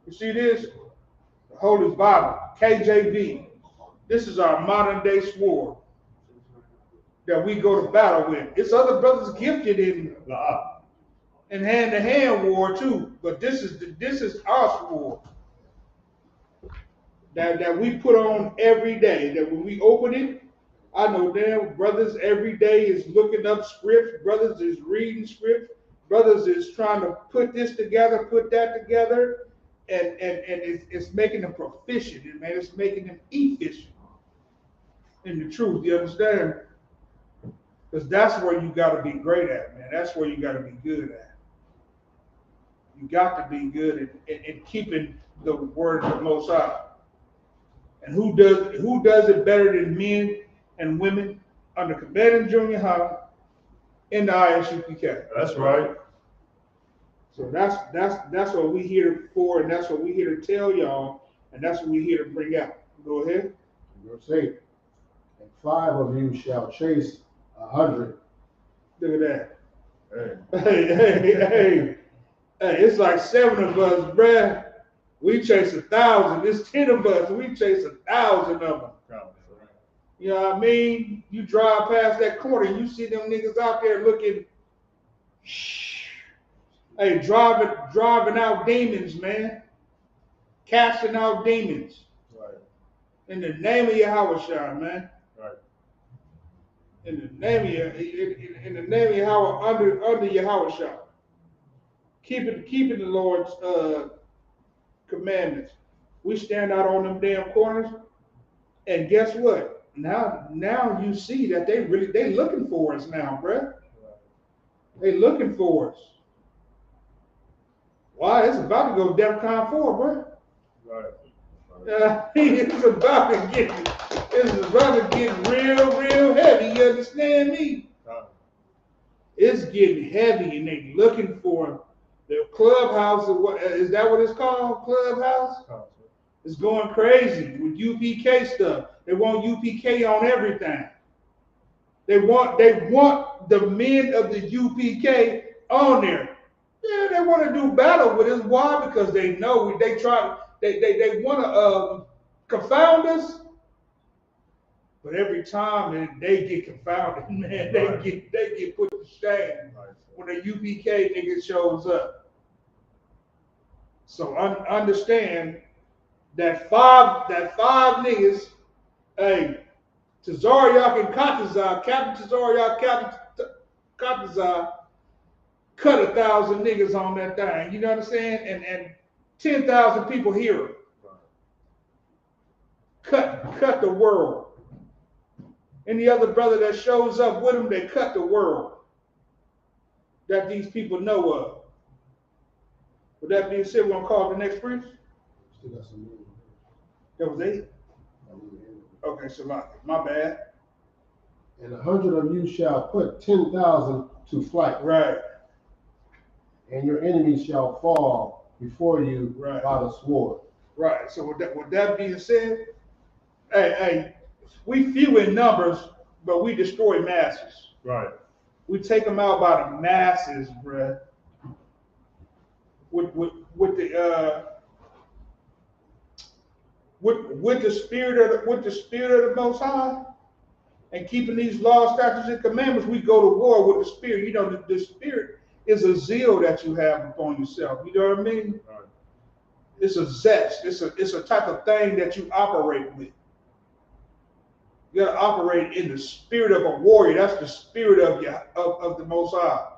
You see this? The Holy Bible, KJV. This is our modern day sword that we go to battle with. It's other brothers gifted in hand-to-hand war too, but this is our sword that we put on every day. That when we open it, I know damn brothers every day is looking up scripts, brothers is reading scripts, brothers is trying to put this together, put that together, and it's making them proficient, and man, it's making them efficient in the truth. You understand? Because that's where you got to be great at, man. That's where you got to be good at. You got to be good at keeping the word of the Most High. And who does it better than men and women under Command Junior High in the ISUPK? That's right. So that's what we here for, and that's what we here to tell y'all, and that's what we here to bring out. Go ahead. Verse 8. And 5 of you shall chase 100. Look at Hey. that. Hey, it's like 7 of us, bruh. We chase 1,000. It's 10 of us. We chase 1,000 of them. You know what I mean? You drive past that corner, you see them niggas out there looking, hey, driving out demons, man. Casting out demons. Right. In the name of Yahweh, man. Right. In the name of Yahweh, under Yahweh. Keeping the Lord's commandments. We stand out on them damn corners, and guess what? Now you see that they looking for us now, bruh. They looking for us. Why? It's about to go DEFCON 4, bruh. Right. It's about to get real heavy. You understand me? It's getting heavy, and they looking for the clubhouse. Is that what it's called? Clubhouse? It's going crazy with UPK stuff. They want UPK on everything. They want the men of the UPK on there. Yeah, they want to do battle with us. Why? Because they know they want to confound us. But every time they get confounded, man, they get put to shame when the UPK nigga shows up. So understand that five niggas, hey, Tazariak and Katazar, Captain Tazariak, Captain Katazar, cut 1,000 niggas on that thing. You know what I'm saying? And 10,000 people hear it. Cut the world. Any other brother that shows up with them, they cut the world that these people know of. With that being said, we're going to call the next priest. Still got some more. That was 8? Okay, so my bad. And 100 of you shall put 10,000 to flight. Right. And your enemies shall fall before you by the sword. Right. So with that being said, hey, we few in numbers, but we destroy masses. Right. We take them out by the masses, bruh. With the spirit of the Most High, and keeping these laws, statutes, and commandments, we go to war with the spirit. You know, the spirit is a zeal that you have upon yourself. You know what I mean? Right. It's a zest. It's a type of thing that you operate with. You gotta operate in the spirit of a warrior. That's the spirit of the Most High.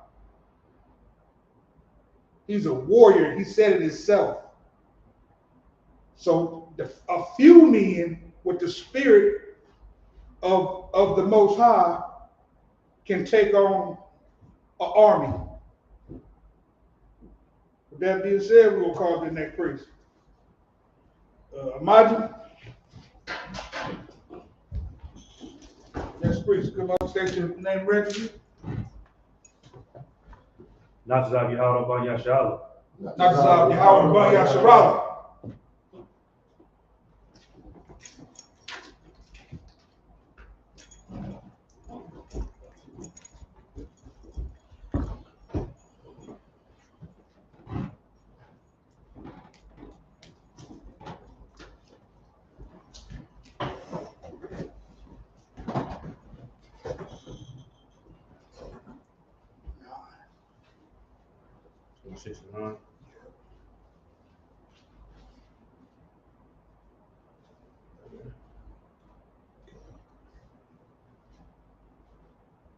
He's a warrior. He said it himself. So a few men with the spirit of the Most High can take on an army. With that being said, we'll call the next priest. Imagine. Next priest, come on, state your name ready for you. Not to have Yahweh Ban Yashala. Not to have Yahweh Ban Yashala.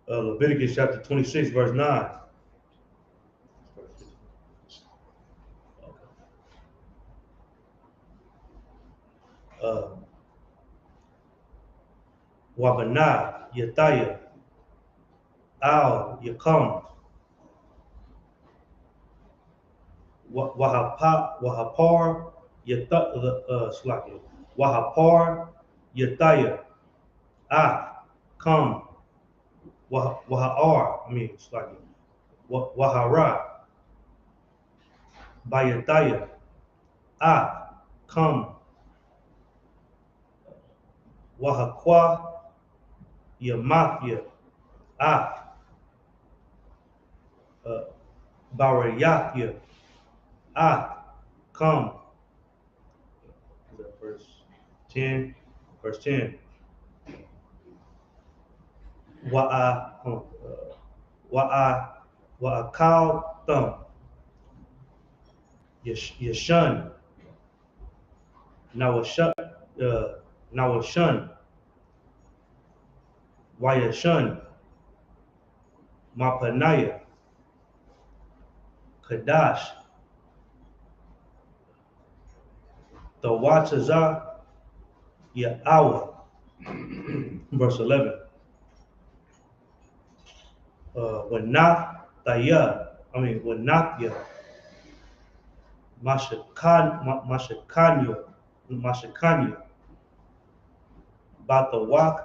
Leviticus chapter 26, verse 9. Wabana, Yataya, Al, Yakum, Wahapar, Slaki, Wahapar, Yataya, Come, Wahar, Slaki, Wahara, Bayataya, Come, Wahakwa, Yamafia, Barayafia, Come. Is that verse 10? Verse 10. Wa'akal thumb. Yashun. Nawashun. Wayashun. Mapanaya. Kadash. The Wachaza. Ya'awa. Verse 11. Wanatya. Mashakanya. Batawak.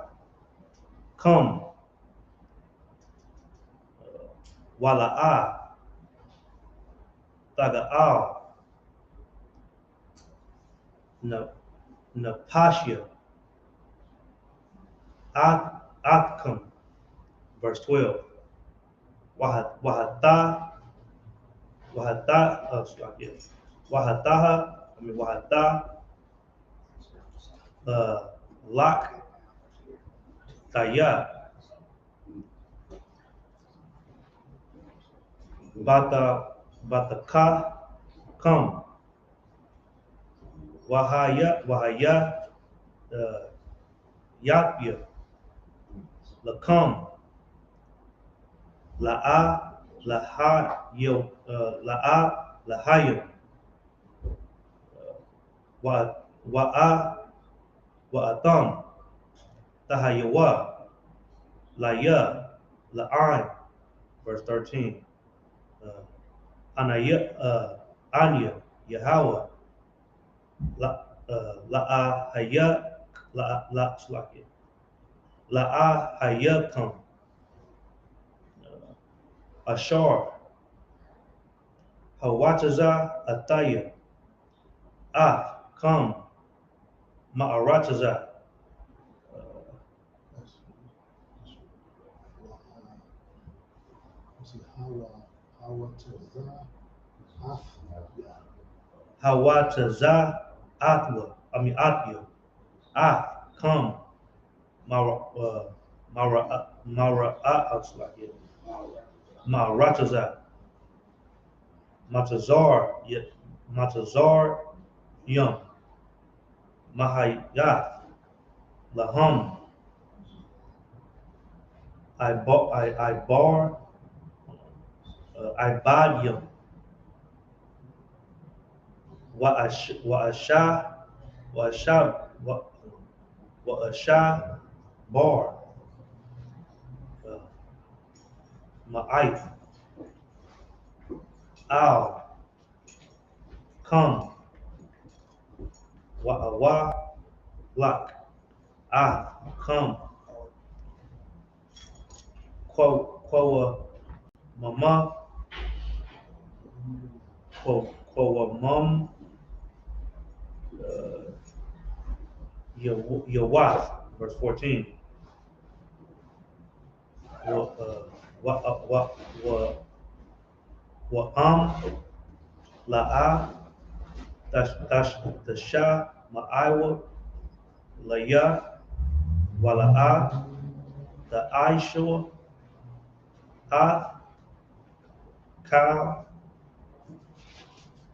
Come. Wala'a. Taga'al. Napashia. Atkum. Verse 12. Wahata. Wahata. Lak. Taya. Bataka. Come. Wahaya. Yapia. Lakam. La'a. Lahayim. Wa'atham. Tahayawa. Laya. La'an. Verse 13. Anya. Yahweh. La'ahaya. La'ahayakam. Ashar. Hawataza Ataya. Come. Ma'arataza. Hawataza Atwa. Atya. Come. Ma'arataza. Matazar Yum. Mahayat. Lahum. Ibar. Ibadium. Wa'asha bar. Ma'ith. Al. Come. Wa'awa. Lak. Come. Quoa mama. Quoa mum. Your wife. Verse 14. La'a. That's the Shah. Ma'aiwa. Laya. Wala'a. The Aishua. Cal.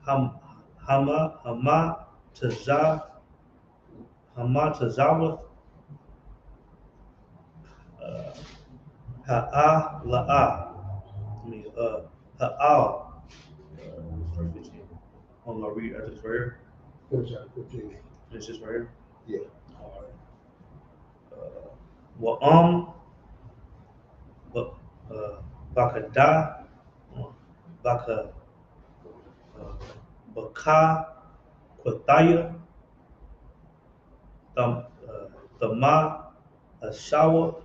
Hama Tazawath. Ha'ala'a. I mean, ha'al. Verse 15. I'm gonna read this right here. Finish chapter 15. This is right here. Yeah. All right. Wa'am, bakada, baka, baka, Pathaya, Thama, Ashawa,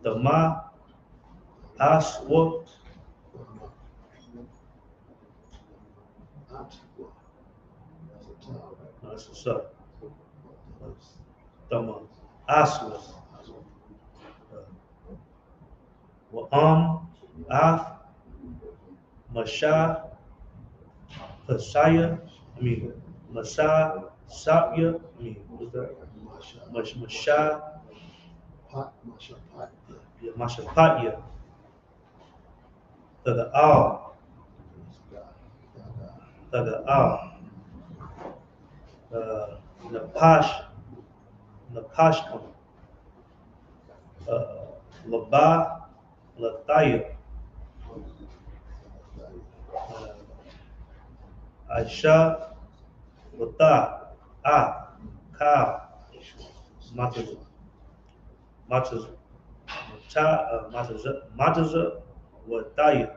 Thama, Aswa, that's what's up. Thama, Aswa, Wa'am, Af, Masha, Pasaya, Masha, Sapya, what's that? Masha, yeah, Mashapatya, Taga'al, Napash, Napashkam, Laba, Lataya, Aisha, Lata, Ka, Matas, Matas, Mataza, Wataya,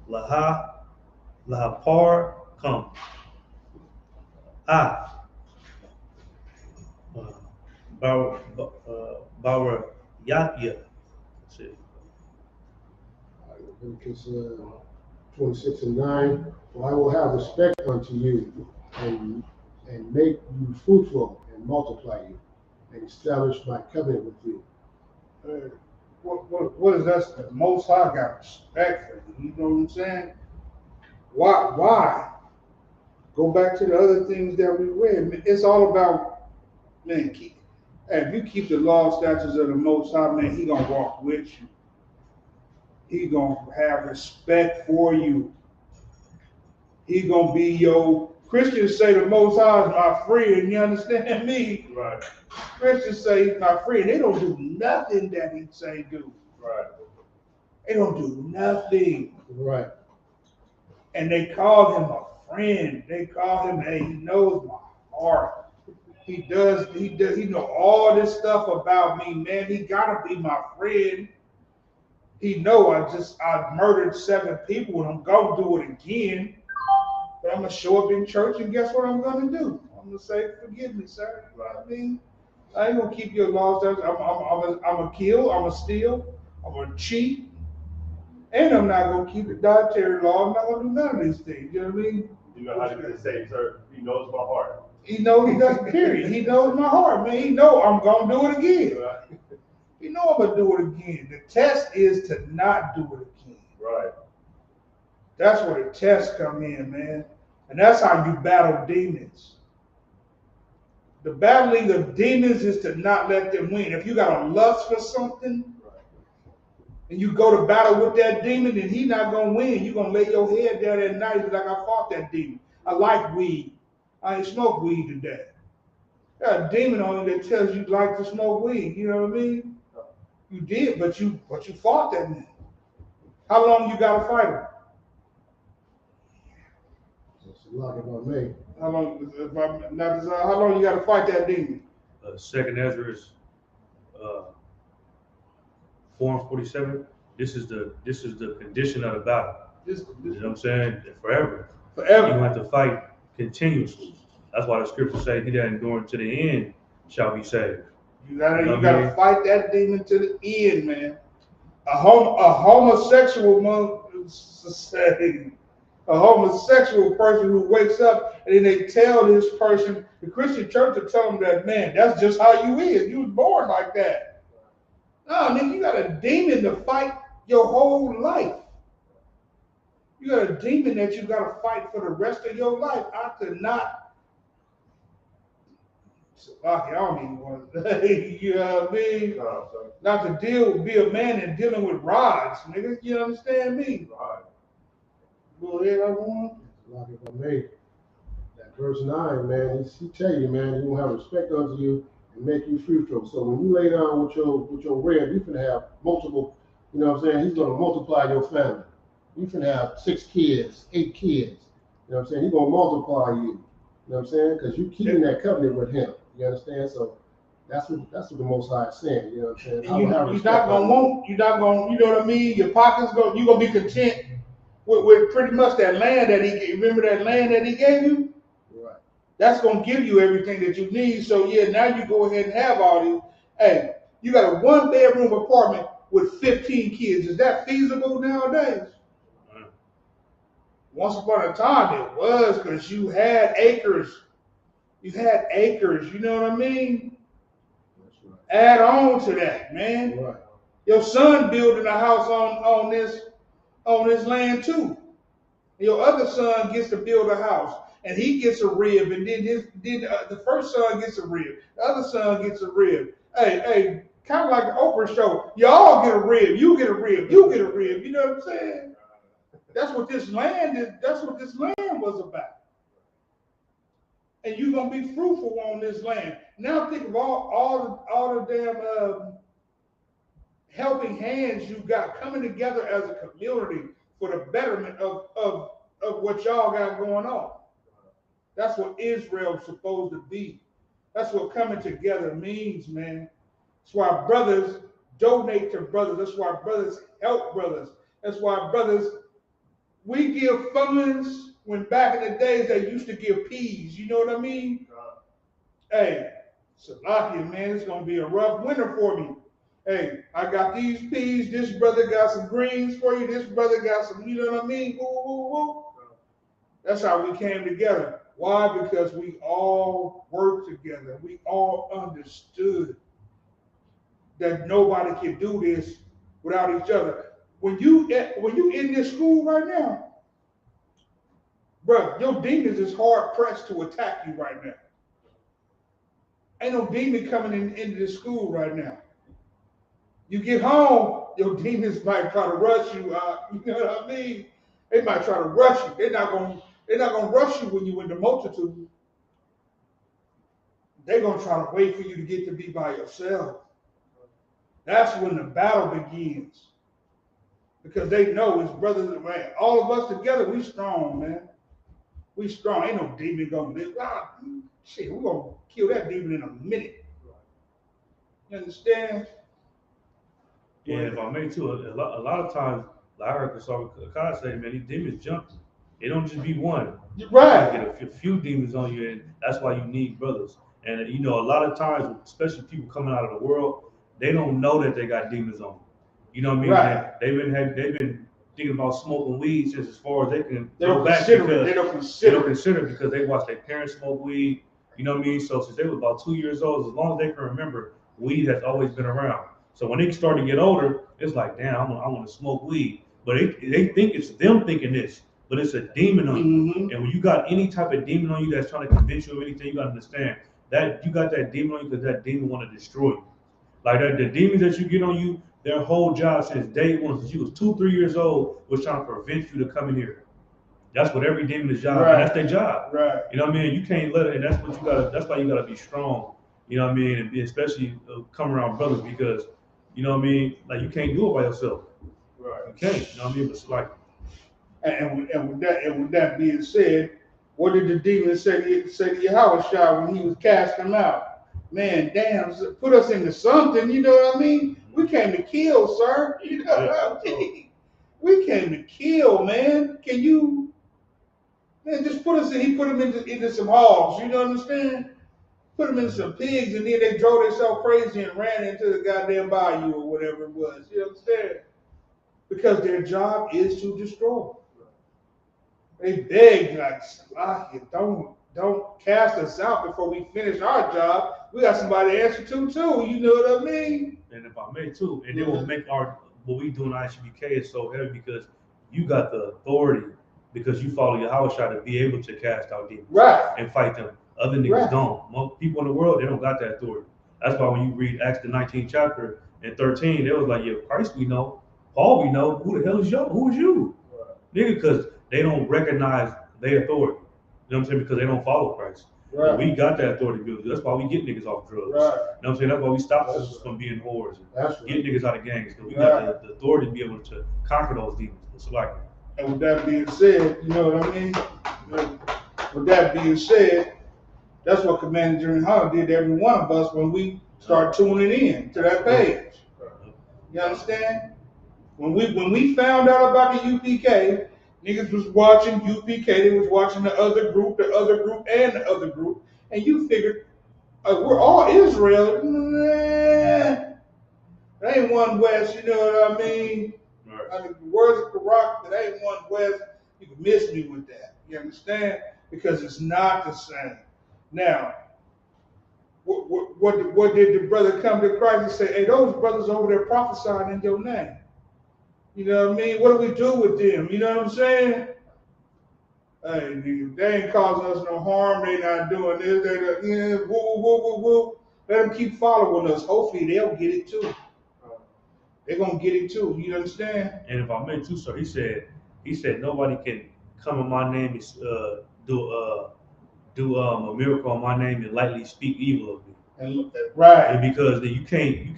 Laha, Lahapar, come, Bauer, Yatya, see, Leviticus 26 and 9. For I will have respect unto you and make you fruitful and multiply you and establish my covenant with you. What is that? The Most High got respect for you. You know what I'm saying? Why? Go back to the other things that we read. It's all about, man, if you keep the law, statutes of the Most High, man, he gonna walk with you. He gonna have respect for you. He gonna be your, Christians say the Most High is my friend, you understand me? Right. Christians say he's my friend. They don't do nothing that he say do. Right. They don't do nothing. Right. And they call him a friend. They call him, hey, he knows my heart. He know all this stuff about me, man. He gotta be my friend. He know I murdered 7 people and I'm gonna do it again. But I'm gonna show up in church and guess what I'm gonna do? I'm gonna say, forgive me, sir. You know what I mean? I ain't gonna keep your laws. I'm gonna kill, I'm gonna steal, I'm gonna cheat, and I'm not gonna keep the dietary law. I'm not gonna do none of these things. You know what I mean? You know how to say, sir, he knows my heart. He knows he doesn't, period. He knows my heart, man. He know I'm gonna do it again. Right. He know I'm gonna do it again. The test is to not do it again. Right. That's where the tests come in, man. And that's how you battle demons. The battling of demons is to not let them win. If you got a lust for something, and you go to battle with that demon, then he's not gonna win. You're gonna lay your head down at night and be like, I fought that demon. I like weed. I ain't smoked weed today. Got a demon on you that tells you like to smoke weed. You know what I mean? You did, but you fought that man. How long you gotta fight him? It's a lot if I may. How long you gotta fight that demon? Second Ezra is 4:47. This is the condition of the battle. You know what I'm saying? Forever. You have to fight continuously. That's why the scriptures say, "He that endureth to the end shall be saved." You gotta fight that demon to the end, man. A homosexual person who wakes up and then they tell this person, the Christian church will tell them that, man, that's just how you is. You was born like that. No, nigga, you got a demon to fight your whole life. You got a demon that you got to fight for the rest of your life. I could not. I don't even want to, you know what I mean? Not to be a man and dealing with rods, nigga. You understand me? Right. Go ahead, everyone. Like if I may, that verse 9, man, he tell you, man, he will have respect unto you and make you fruitful. So when you lay down with your rib, you can have multiple, you know what I'm saying? He's gonna multiply your family. You can have 6 kids, 8 kids. You know what I'm saying? He's gonna multiply you. You know what I'm saying? Because you keeping that covenant with him. You understand? So that's what the Most High is saying. You know what I'm saying? And you're not gonna want, you're not gonna, you know what I mean? Your pockets you're gonna be content with pretty much that land that he gave. Remember that land that he gave you? Right. That's gonna give you everything that you need. So yeah, now you go ahead and have all these. Hey, you got a 1-bedroom apartment with 15 kids. Is that feasible nowadays? Once upon a time it was, because you had acres. You had acres, you know what I mean? That's right. Add on to that, man. Right. Your son building a house on this land too. Your other son gets to build a house, and he gets a rib, and then the first son gets a rib, the other son gets a rib. Hey, kind of like the Oprah show. Y'all get a rib, you get a rib, you get a rib. You know what I'm saying? That's what this land is. That's what this land was about. And you're gonna be fruitful on this land. Now think of all the damn helping hands you got coming together as a community for the betterment of what y'all got going on. That's what Israel's supposed to be. That's what coming together means, man. That's why brothers donate to brothers. That's why brothers help brothers. That's why brothers, we give funds when back in the days they used to give peas. You know what I mean? Hey, Salakia, man, it's going to be a rough winter for me. Hey, I got these peas. This brother got some greens for you. This brother got some, you know what I mean? Woo, woo, woo. That's how we came together. Why? Because we all worked together. We all understood that nobody can do this without each other. When you in this school right now, bro, your demons is hard pressed to attack you right now. Ain't no demon coming into this school right now. You get home, your demons might try to rush you out. You know what I mean? They might try to rush you. They're not gonna rush you when you're in the multitude. They're gonna try to wait for you to get to be by yourself. That's when the battle begins. Because they know it's brothers and man. All of us together, we strong, man. We strong. Ain't no demon gonna live. Shit, we're gonna kill that demon in a minute. You understand? Yeah, if I may too, a lot of times, like I heard Kasar say, man, these demons jump. It don't just be one. Right. You get a few demons on you, and that's why you need brothers. And you know, a lot of times, especially people coming out of the world, they don't know that they got demons on them. You know what I mean? Right. They've been thinking about smoking weed since as far as they can They go back don't because they don't consider it because they watched their parents smoke weed. You know what I mean? So since they were about 2 years old, as long as they can remember, weed has always been around. So when they start to get older, it's like, damn, I want to smoke weed. But they think it's them thinking this, but it's a demon on you. Mm-hmm. And when you got any type of demon on you that's trying to convince you of anything, you got to understand that you got that demon on you because that demon want to destroy you. Like the demons that you get on you, their whole job since day one, since you was 2-3 years old, was trying to prevent you to come in here. That's what every demon's job, Right. and that's their job. Right. You know what I mean? You can't let it, and that's what you gotta. That's why you gotta be strong. You know what I mean? And especially come around brothers because, you know what I mean? Like you can't do it by yourself. Right. You can't. You know what I mean? But it's like, And with that being said, what did the demon say to Yahweh when he was casting them out? Man, damn, put us into something, you know what I mean? We came to kill, sir. You know what I mean? We came to kill, man. Can you, man, just put us in, he put them into some hogs, you know what I'm saying? Put them into some pigs, and then they drove themselves crazy and ran into the goddamn bayou or whatever it was, you know what I'm saying? Because their job is to destroy. They begged, like, don't cast us out before we finish our job. We got somebody to answer to too. You know what I mean? and if I may too, and it will make what we do in ICBK is so heavy because you got the authority because you follow Yahweh to be able to cast out demons and fight them. Other niggas don't. Most people in the world, they don't got that authority. That's why when you read Acts the 19th chapter and 13, they was like, yeah, Christ we know, Paul we know, who the hell is you? Who is you? Nigga, because they don't recognize their authority. You know what I'm saying? Because they don't follow Christ. Right. And we got that authority to do. That's why we get niggas off drugs. Right. You know what I'm saying? That's why we stop That's sisters right. from being whores and That's get right. niggas out of gangs. Because we Right. got the authority to be able to conquer those demons. It's like, And with that being said, you know what I mean? With that being said, that's what Commander Jimmy Hunter did to every one of us when we start tuning in to that page. You understand? When we found out about the UPK, niggas was watching UPK, they was watching the other group, and the other group, and you figured, we're all Israel. Nah, there ain't one West, you know what I mean? right. I mean, the words of Quran, there ain't one West. You can miss me with that. You understand? Because it's not the same. Now, what did the brother come to Christ and say? Hey, those brothers over there prophesying in your name. You know what I mean? What do we do with them? You know what I'm saying? Hey, nigga, they ain't causing us no harm. They not doing this. Woo, woo, woo, woo, woo. Let them keep following us. Hopefully, they'll get it too. They're gonna get it too. You understand? And if I may too, sir, he said nobody can come in my name and do a miracle in my name and lightly speak evil of me. And right. And because then you can't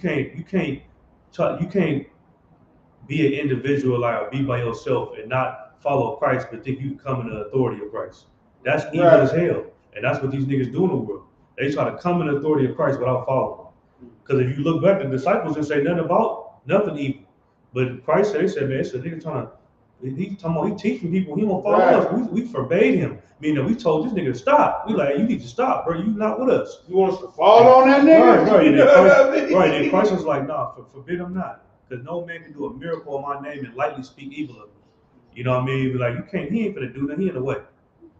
be an individual like be by yourself and not follow Christ, but think you can come in the authority of Christ. That's evil Right. as hell, and that's what these niggas do in the world. They try to come in the authority of Christ without following. Because if you look back, the disciples didn't say nothing evil, but Christ said, man, it's a nigga he teaching people, he won't follow Right. us. We forbade him. Meaning we told this nigga to stop. We like, you need to stop, bro. You not with us. You want us to fall on that nigga? Right. You know what I mean? Right. And Christ was like, nah, forbid him not. Because no man can do a miracle in my name and lightly speak evil of me. You know what I mean? Be like, he ain't finna do nothing. He in the way.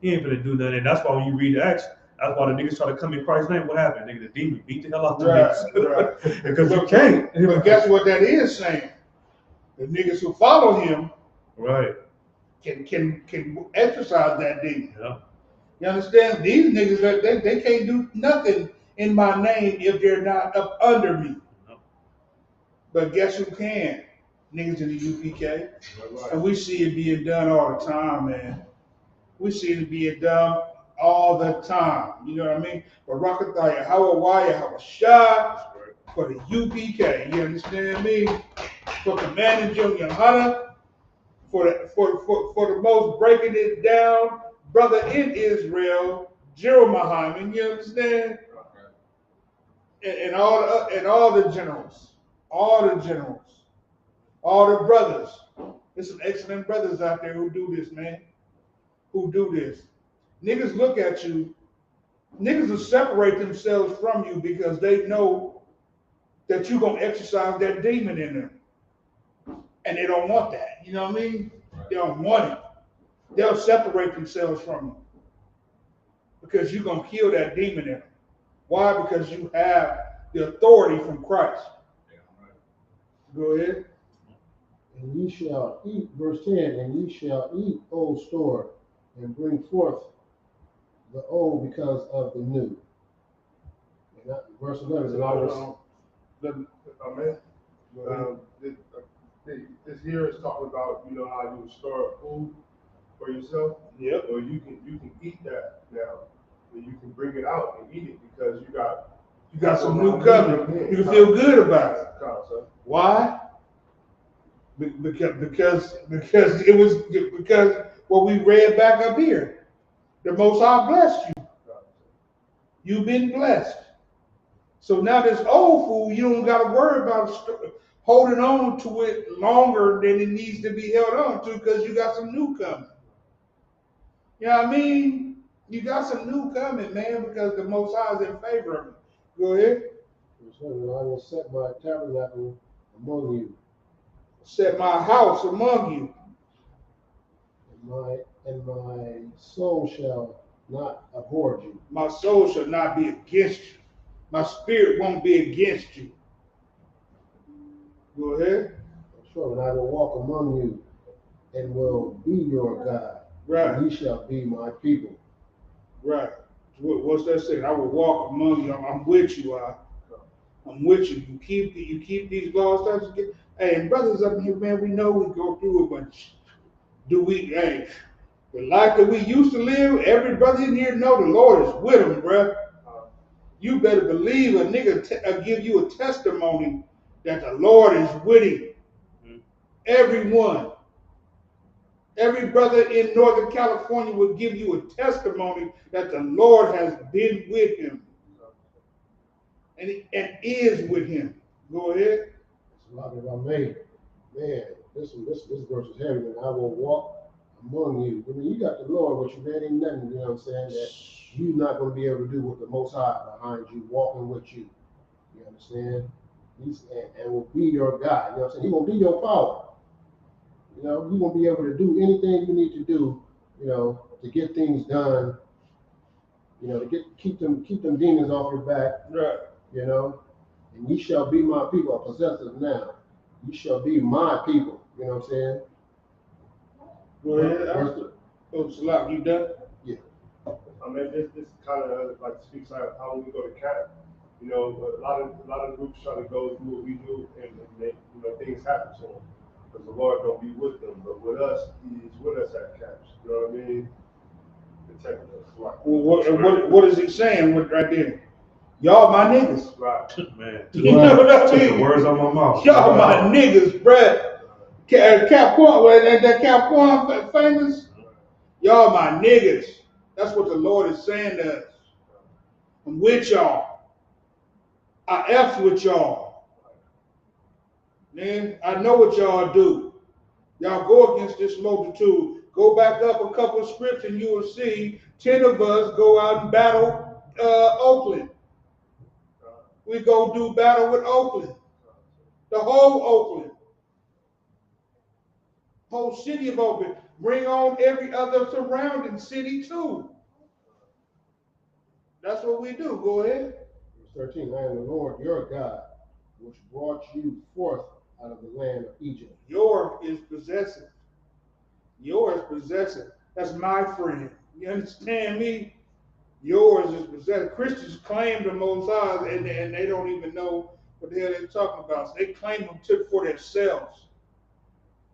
He ain't finna do nothing. And that's why when you read the Acts, that's why the niggas try to come in Christ's name. What happened? Nigga, the demon beat the hell out the niggas. Right. Because you can't. But guess what that is saying? The niggas who follow him Right. can exercise that demon. Yeah. You understand? These niggas, they can't do nothing in my name if they're not up under me. No. But guess who can? Niggas in the UPK. And we see it being done all the time, man. We see it being done all the time. You know what I mean? But Rakataya, Hawawaya, Hawashah, for the UPK. You understand me? For Commander Junior Hunter, for the most breaking it down brother in Israel, Jerome Muhammad. You understand? And all the generals, all the brothers. There's some excellent brothers out there who do this, man. Who do this. Niggas look at you. Niggas will separate themselves from you because they know that you're going to exercise that demon in them. And they don't want that. You know what I mean? They don't want it. They'll separate themselves from you because you're going to kill that demon in them. Why? Because you have the authority from Christ. Go ahead. And ye shall eat, verse 10, and ye shall eat old store, and bring forth the old because of the new. And that, verse 11, and I was, This here is talking about, you know, how you store up food for yourself. Yep. Or you can eat that now, and you can bring it out and eat it because you got some new covenant. You can feel good about it. Why? Because what we read back up here, the Most High blessed you. You've been blessed. So now this old food, you don't got to worry about holding on to it longer than it needs to be held on to because you got some new coming. You know what I mean? You got some new coming, man, because the Most High is in favor of it. Go ahead. verse 11, and I will set my tabernacle among you, Set my house among you. and my soul shall not abhor you. My soul shall not be against you. My spirit won't be against you. Go ahead. So, and I will walk among you, and will be your God. Right. And ye shall be my people. Right. What's that saying? I will walk among you. I'm with you. I'm with you. You keep these laws, Hey, and brothers up here, man, we know we go through it, but do we? Hey, The life that we used to live, every brother in here know the Lord is with them, bruh. You better believe a nigga give you a testimony that the Lord is with him. Everyone. Every brother in Northern California will give you a testimony that the Lord has been with him and is with him. Go ahead. If I may, man, this verse is heavy, and I will walk among you. I mean, you got the Lord with you, man. Ain't nothing, you know what I'm saying, that you're not going to be able to do with the Most High behind you, walking with you. You understand? And will be your God. You know what I'm saying? He will be your power. You know, you won't be able to do anything you need to do, you know, to get things done, you know, to keep them demons off your back. Right. You know, and ye shall be my people. I possess them now. You shall be my people. You know what I'm saying? Go ahead. Oh, Salah, you done? Yeah. I mean, this kind of like speaks like how we go to camp. You know, a lot of groups try to go do what we do, and they, you know, things happen to them because the Lord don't be with them. But with us, He's with us at camps. You know what I mean? Protecting us. Right. Well, what is he saying right there? Y'all my niggas. Right. Man, You know what I mean? the words on my mouth. Y'all my niggas, bruh. Capricorn, that Capricorn famous? Y'all my niggas. That's what the Lord is saying to us. I'm with y'all. I F's with y'all. Man, I know what y'all do. Y'all go against this multitude. Go back up a couple of scripts and you will see 10 of us go out and battle Oakland. We go do battle with Oakland. The whole Oakland. Whole city of Oakland. Bring on every other surrounding city too. That's what we do. Go ahead. Verse 13, I am the Lord your God, which brought you forth out of the land of Egypt. Yours is possessive. Yours possessive. That's my friend. You understand me? Yours is possessive. Christians claim the Most High and they don't even know what the hell they're talking about. So they claim them took for themselves.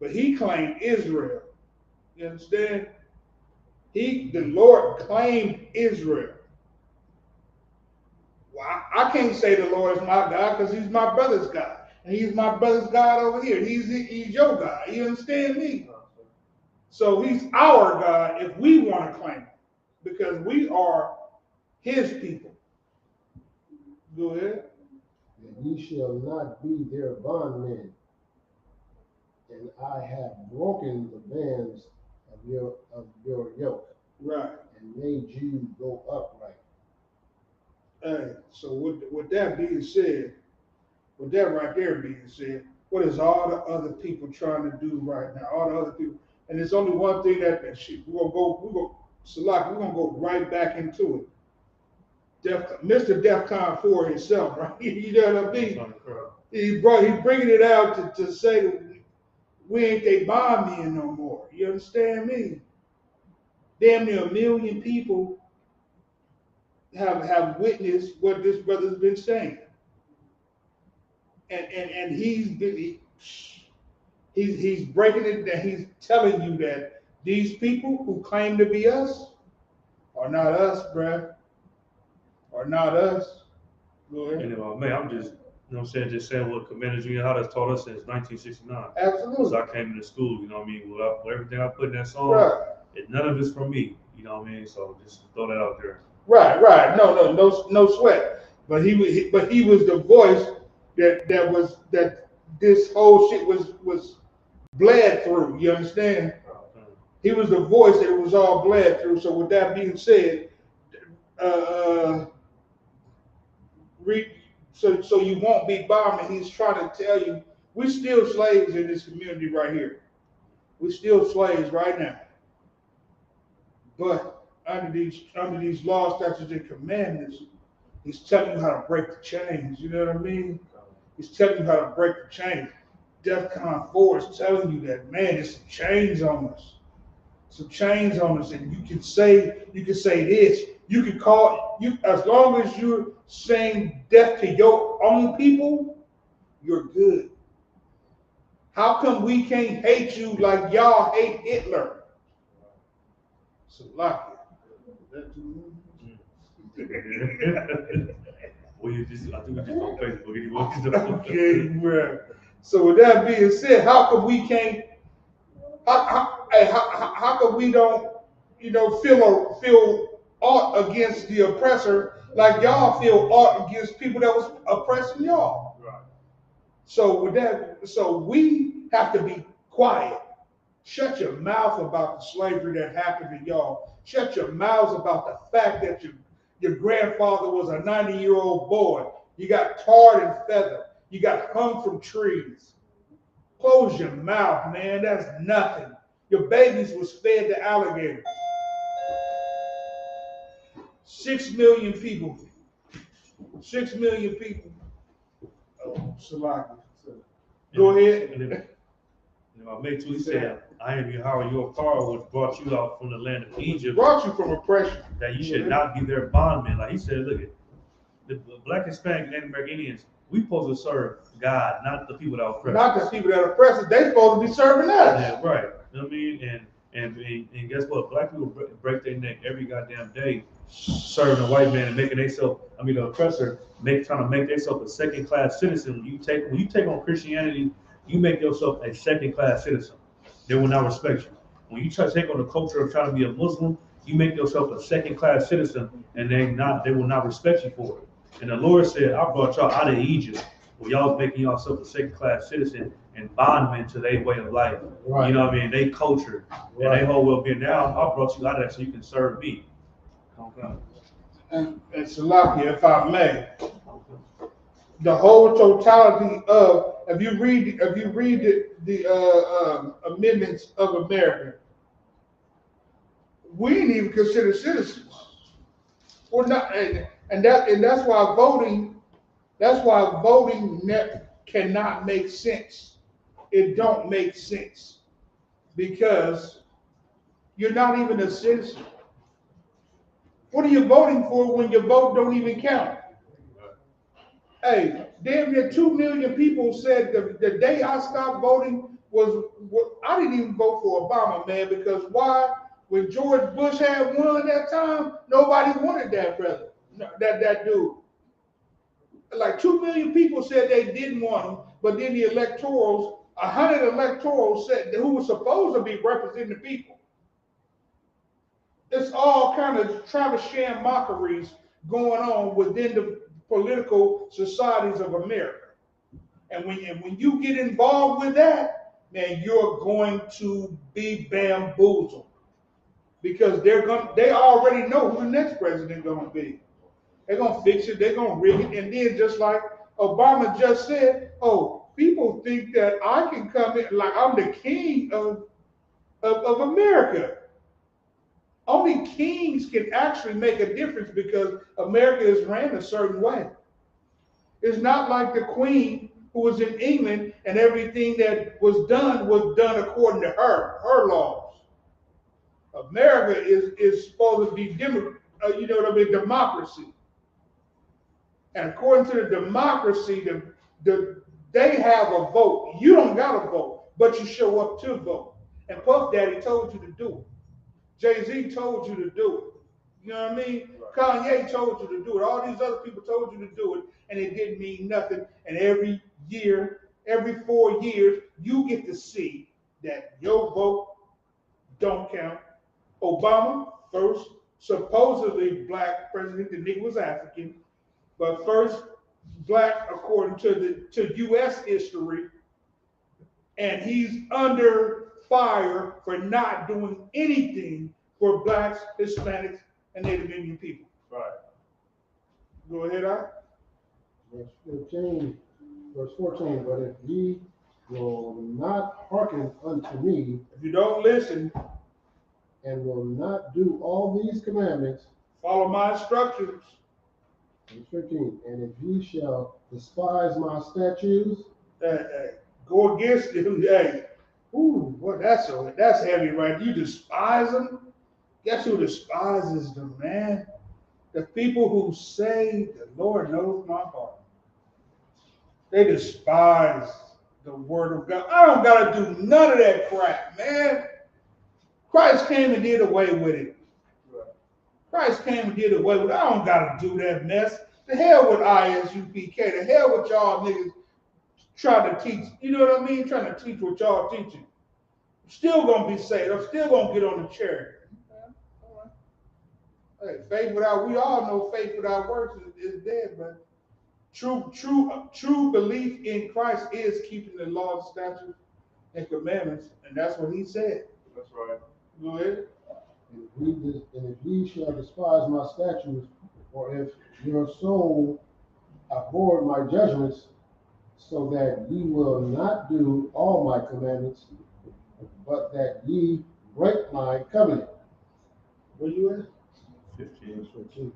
But he claimed Israel. You understand? The Lord claimed Israel. Well, I can't say the Lord is my God because he's my brother's God. And he's my brother's God over here. He's your God. You understand me? So he's our God if we want to claim him. Because we are his people. Go ahead. And ye shall not be their bondmen. And I have broken the bands of your yoke. Right. And made you go upright. Hey, so with that being said, with that right there being said, what is all the other people trying to do right now? All the other people, and there's only one thing that we're gonna go right back into it. Mr. DEFCON 4 himself, right? You know what I mean? He's bringing it out to say that we ain't they bomb men no more. You understand me? Damn near 1 million people have witnessed what this brother's been saying. And he's breaking it down. He's telling you that these people who claim to be us are not us, bruh. Are not us. Go ahead. And man, I'm just, you know what I'm saying, just saying what Commander Junior Howard has taught us since 1969. Absolutely. Since I came into school, you know what I mean? With everything I put in that song, Right. none of it's from me, you know what I mean? So just throw that out there. Right. No sweat. But he was the voice that this whole shit was bled through. You understand? He was the voice that it was all bled through. So with that being said, so you won't be bombing. He's trying to tell you we're still slaves in this community right here. We're still slaves right now. But under these laws, statutes, and commandments, he's telling you how to break the chains. You know what I mean? He's telling you how to break the chains. DEFCON 4 is telling you that, man, there's some chains on us. Some chains on us, and you can say this. You can call you as long as you're saying death to your own people, you're good. How come we can't hate you like y'all hate Hitler? Salakia. That too Well, you just, I think we just on Facebook anymore. okay, bro. So with that being said, how come we can't? How come we don't, feel aught against the oppressor like y'all feel aught against people that was oppressing y'all? Right. So with that, so we have to be quiet. Shut your mouth about the slavery that happened to y'all. Shut your mouths about the fact that your grandfather was a 90-year-old boy. You got tarred and feathered. You got hung from trees. Close your mouth, man. That's nothing. Your babies was fed to alligators. 6 million people. 6 million people. Oh, Salaki. Go ahead. And my mate too, he said, I am Yahweh your power, which brought you out from the land of Egypt. Brought you from oppression. That you should not be their bondmen. Like he said, look at the Black, Hispanic, Native American Indians, we supposed to serve God, not the people that oppress. Not the people that oppress us. They supposed to be serving us. Yeah, right. You know what I mean? And guess what? Black people break their neck every goddamn day serving a white man and making themselves, the oppressor, trying to make themselves a second-class citizen. When you take on Christianity, you make yourself a second-class citizen. They will not respect you. When you try to take on the culture of trying to be a Muslim, you make yourself a second-class citizen, and they will not respect you for it. And the Lord said, I brought y'all out of Egypt, where y'all making yourself a second-class citizen and bondmen to their way of life. Right. You know what I mean? They culture and they whole well-being. Now I brought you out of that so you can serve me. Okay. And Salakia, if I may, the whole totality of, if you read the amendments of America, we ain't even considered citizens. We're not, and that's why voting cannot make sense. It don't make sense because you're not even a citizen. What are you voting for when your vote don't even count? Hey, damn near 2 million people said the day I stopped voting I didn't even vote for Obama, man, because why? When George Bush had won that time, nobody wanted that brother, that dude. Like 2 million people said they didn't want him, but then the electorals, 100 electorals said who was supposed to be representing the people. It's all kind of Travis Sham mockeries going on within the political societies of America. And when you get involved with that, man, you're going to be bamboozled because they already know who the next president going to be. They're going to fix it. They're going to rig it. And then just like Obama just said, oh, people think that I can come in like I'm the king of America. Only kings can actually make a difference because America is ran a certain way. It's not like the queen who was in England and everything that was done according to her laws. America is supposed to be democracy. And according to the democracy, they have a vote. You don't got a vote, but you show up to vote. And Puff Daddy told you to do it. Jay-Z told you to do it. You know what I mean? Right. Kanye told you to do it. All these other people told you to do it, and it didn't mean nothing. And every year, every 4 years, you get to see that your vote don't count. Obama, first supposedly black president, the nigga was African, but first black according to U.S. history, and he's under fire for not doing anything for blacks, Hispanics, and Native Indian people. Right. Go ahead, I. Verse 14, but if ye will not hearken unto me, if you don't listen and will not do all these commandments, follow my instructions. Verse 15, and if ye shall despise my statutes, go against them, what that's heavy, right? You despise them? Guess who despises them, man? The people who say, the Lord knows my heart. They despise the word of God. I don't got to do none of that crap, man. Christ came and did away with it. Christ came and did away with. I don't gotta do that mess. The hell with ISUPK. The hell with y'all niggas trying to teach. You know what I mean? Trying to teach what y'all teaching. I'm still gonna be saved. I'm still gonna get on the chair. All right. Hey, faith without, we all know faith without works is dead, but true belief in Christ is keeping the laws, statutes, and commandments, and that's what he said. That's right. Go ahead. And if ye shall despise my statutes, or if your soul abhor my judgments, so that ye will not do all my commandments, but that ye break my covenant. Where you at? 15.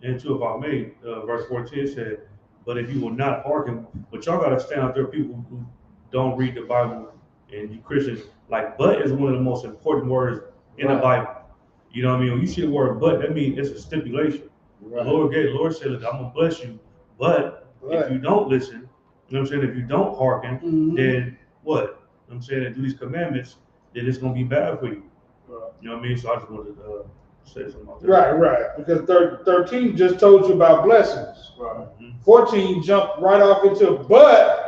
And too, if I may, verse 14 said, but if you will not hearken, but y'all gotta stand out there, people who don't read the Bible and you Christians, like but is one of the most important words in the Bible. You know what I mean? When you see the word but, that means it's a stipulation. Right. The Lord said, look, I'm gonna bless you, but if you don't listen, you know what I'm saying, if you don't hearken, then what? You know what I'm saying, and do these commandments, then it's gonna be bad for you. You know what I mean? So I just wanted to say something about that. Right. Because 13 just told you about blessings. Right. 14 jumped right off into but.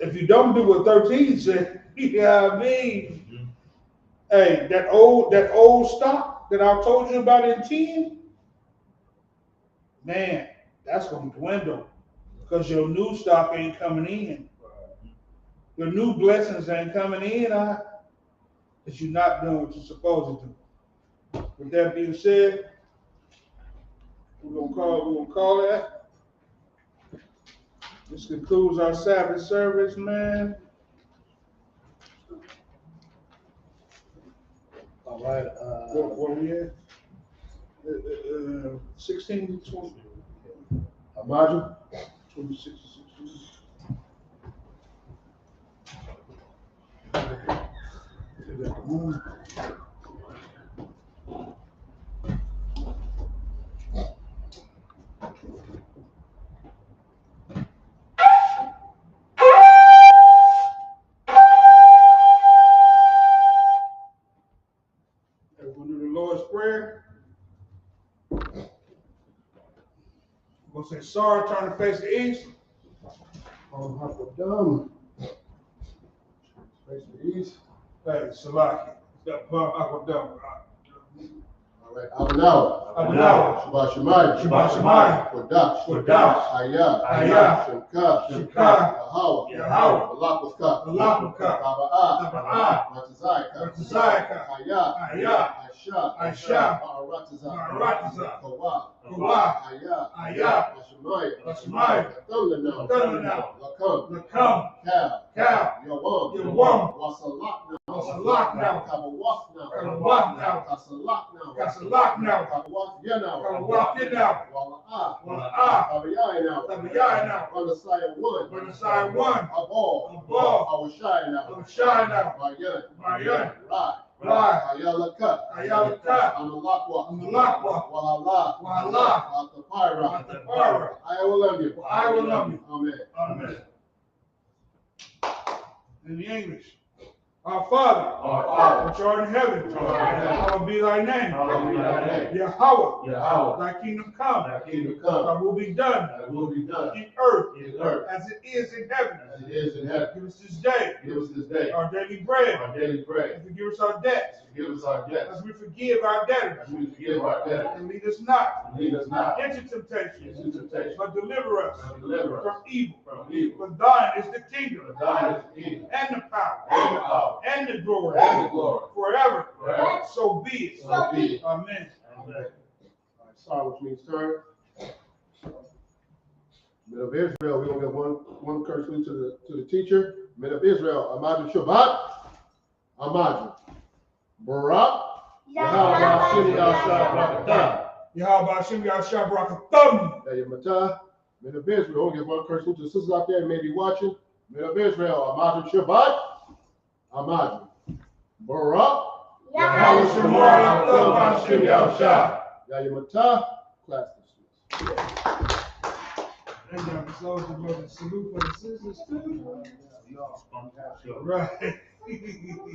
If you don't do what 13 said, you know what I mean? Hey, that old stock that I told you about in 10, man, that's gonna dwindle because your new stock ain't coming in. Your new blessings ain't coming in, because you're not doing what you're supposed to do. With that being said, we're gonna call that. This concludes our Sabbath service, man. All right. What we at? 16 to 20. Imagine. 26 to 16. Everyone do the Lord's Prayer. We're gonna say sorry, turn to face the east. Dumb. Face the east. Hey, Salaki. All right. Abanawa. Shabbat Shemayim. Shabbat Shemayim. Kodash. Kodash. Hayah. Shemka. Yahweh. Balakwaska. Taba'ah. Ratazayaka. Hayah. Aisha. Ma'aratazah. Kawah. Hayah. Shemayim. Thundernow. Lakam. Cal. Yawam. Wasalaknow. Kabawaknow. Kasalaknow. Kabawaknow. Wala'ah. Tabayaynow. Wanasai 1. Abal. Awashaynow. Bayan. Rai. Ayalaka. Amalakwa. Wahala. Atapira. I will love you. Amen. In the English. Our Father, which art in heaven, hallowed be thy name. Yahweh, thy kingdom come. Thy will be done in earth as it is in heaven. Give us this day our daily bread. And forgive us our debts as we forgive our debtors. And lead us not into temptation, but deliver us from evil. For thine is the kingdom and the power and the glory forever. So be it. Amen. Sorry, which means turn. Men of Israel, we're gonna get one curse to the teacher. Men of Israel, Amadu Shabbat, Amadu. Barak, Yahweh Hashem Yahshua Barakatham. Yamata. Men of Israel, we'll get one curse to the sisters out there maybe watching. Men of Israel, Amadu Shabbat, Amadu. Barak, Yahweh Hashem Yahshua. Yamata. Class dismissed. And salute for the sisters too. Right.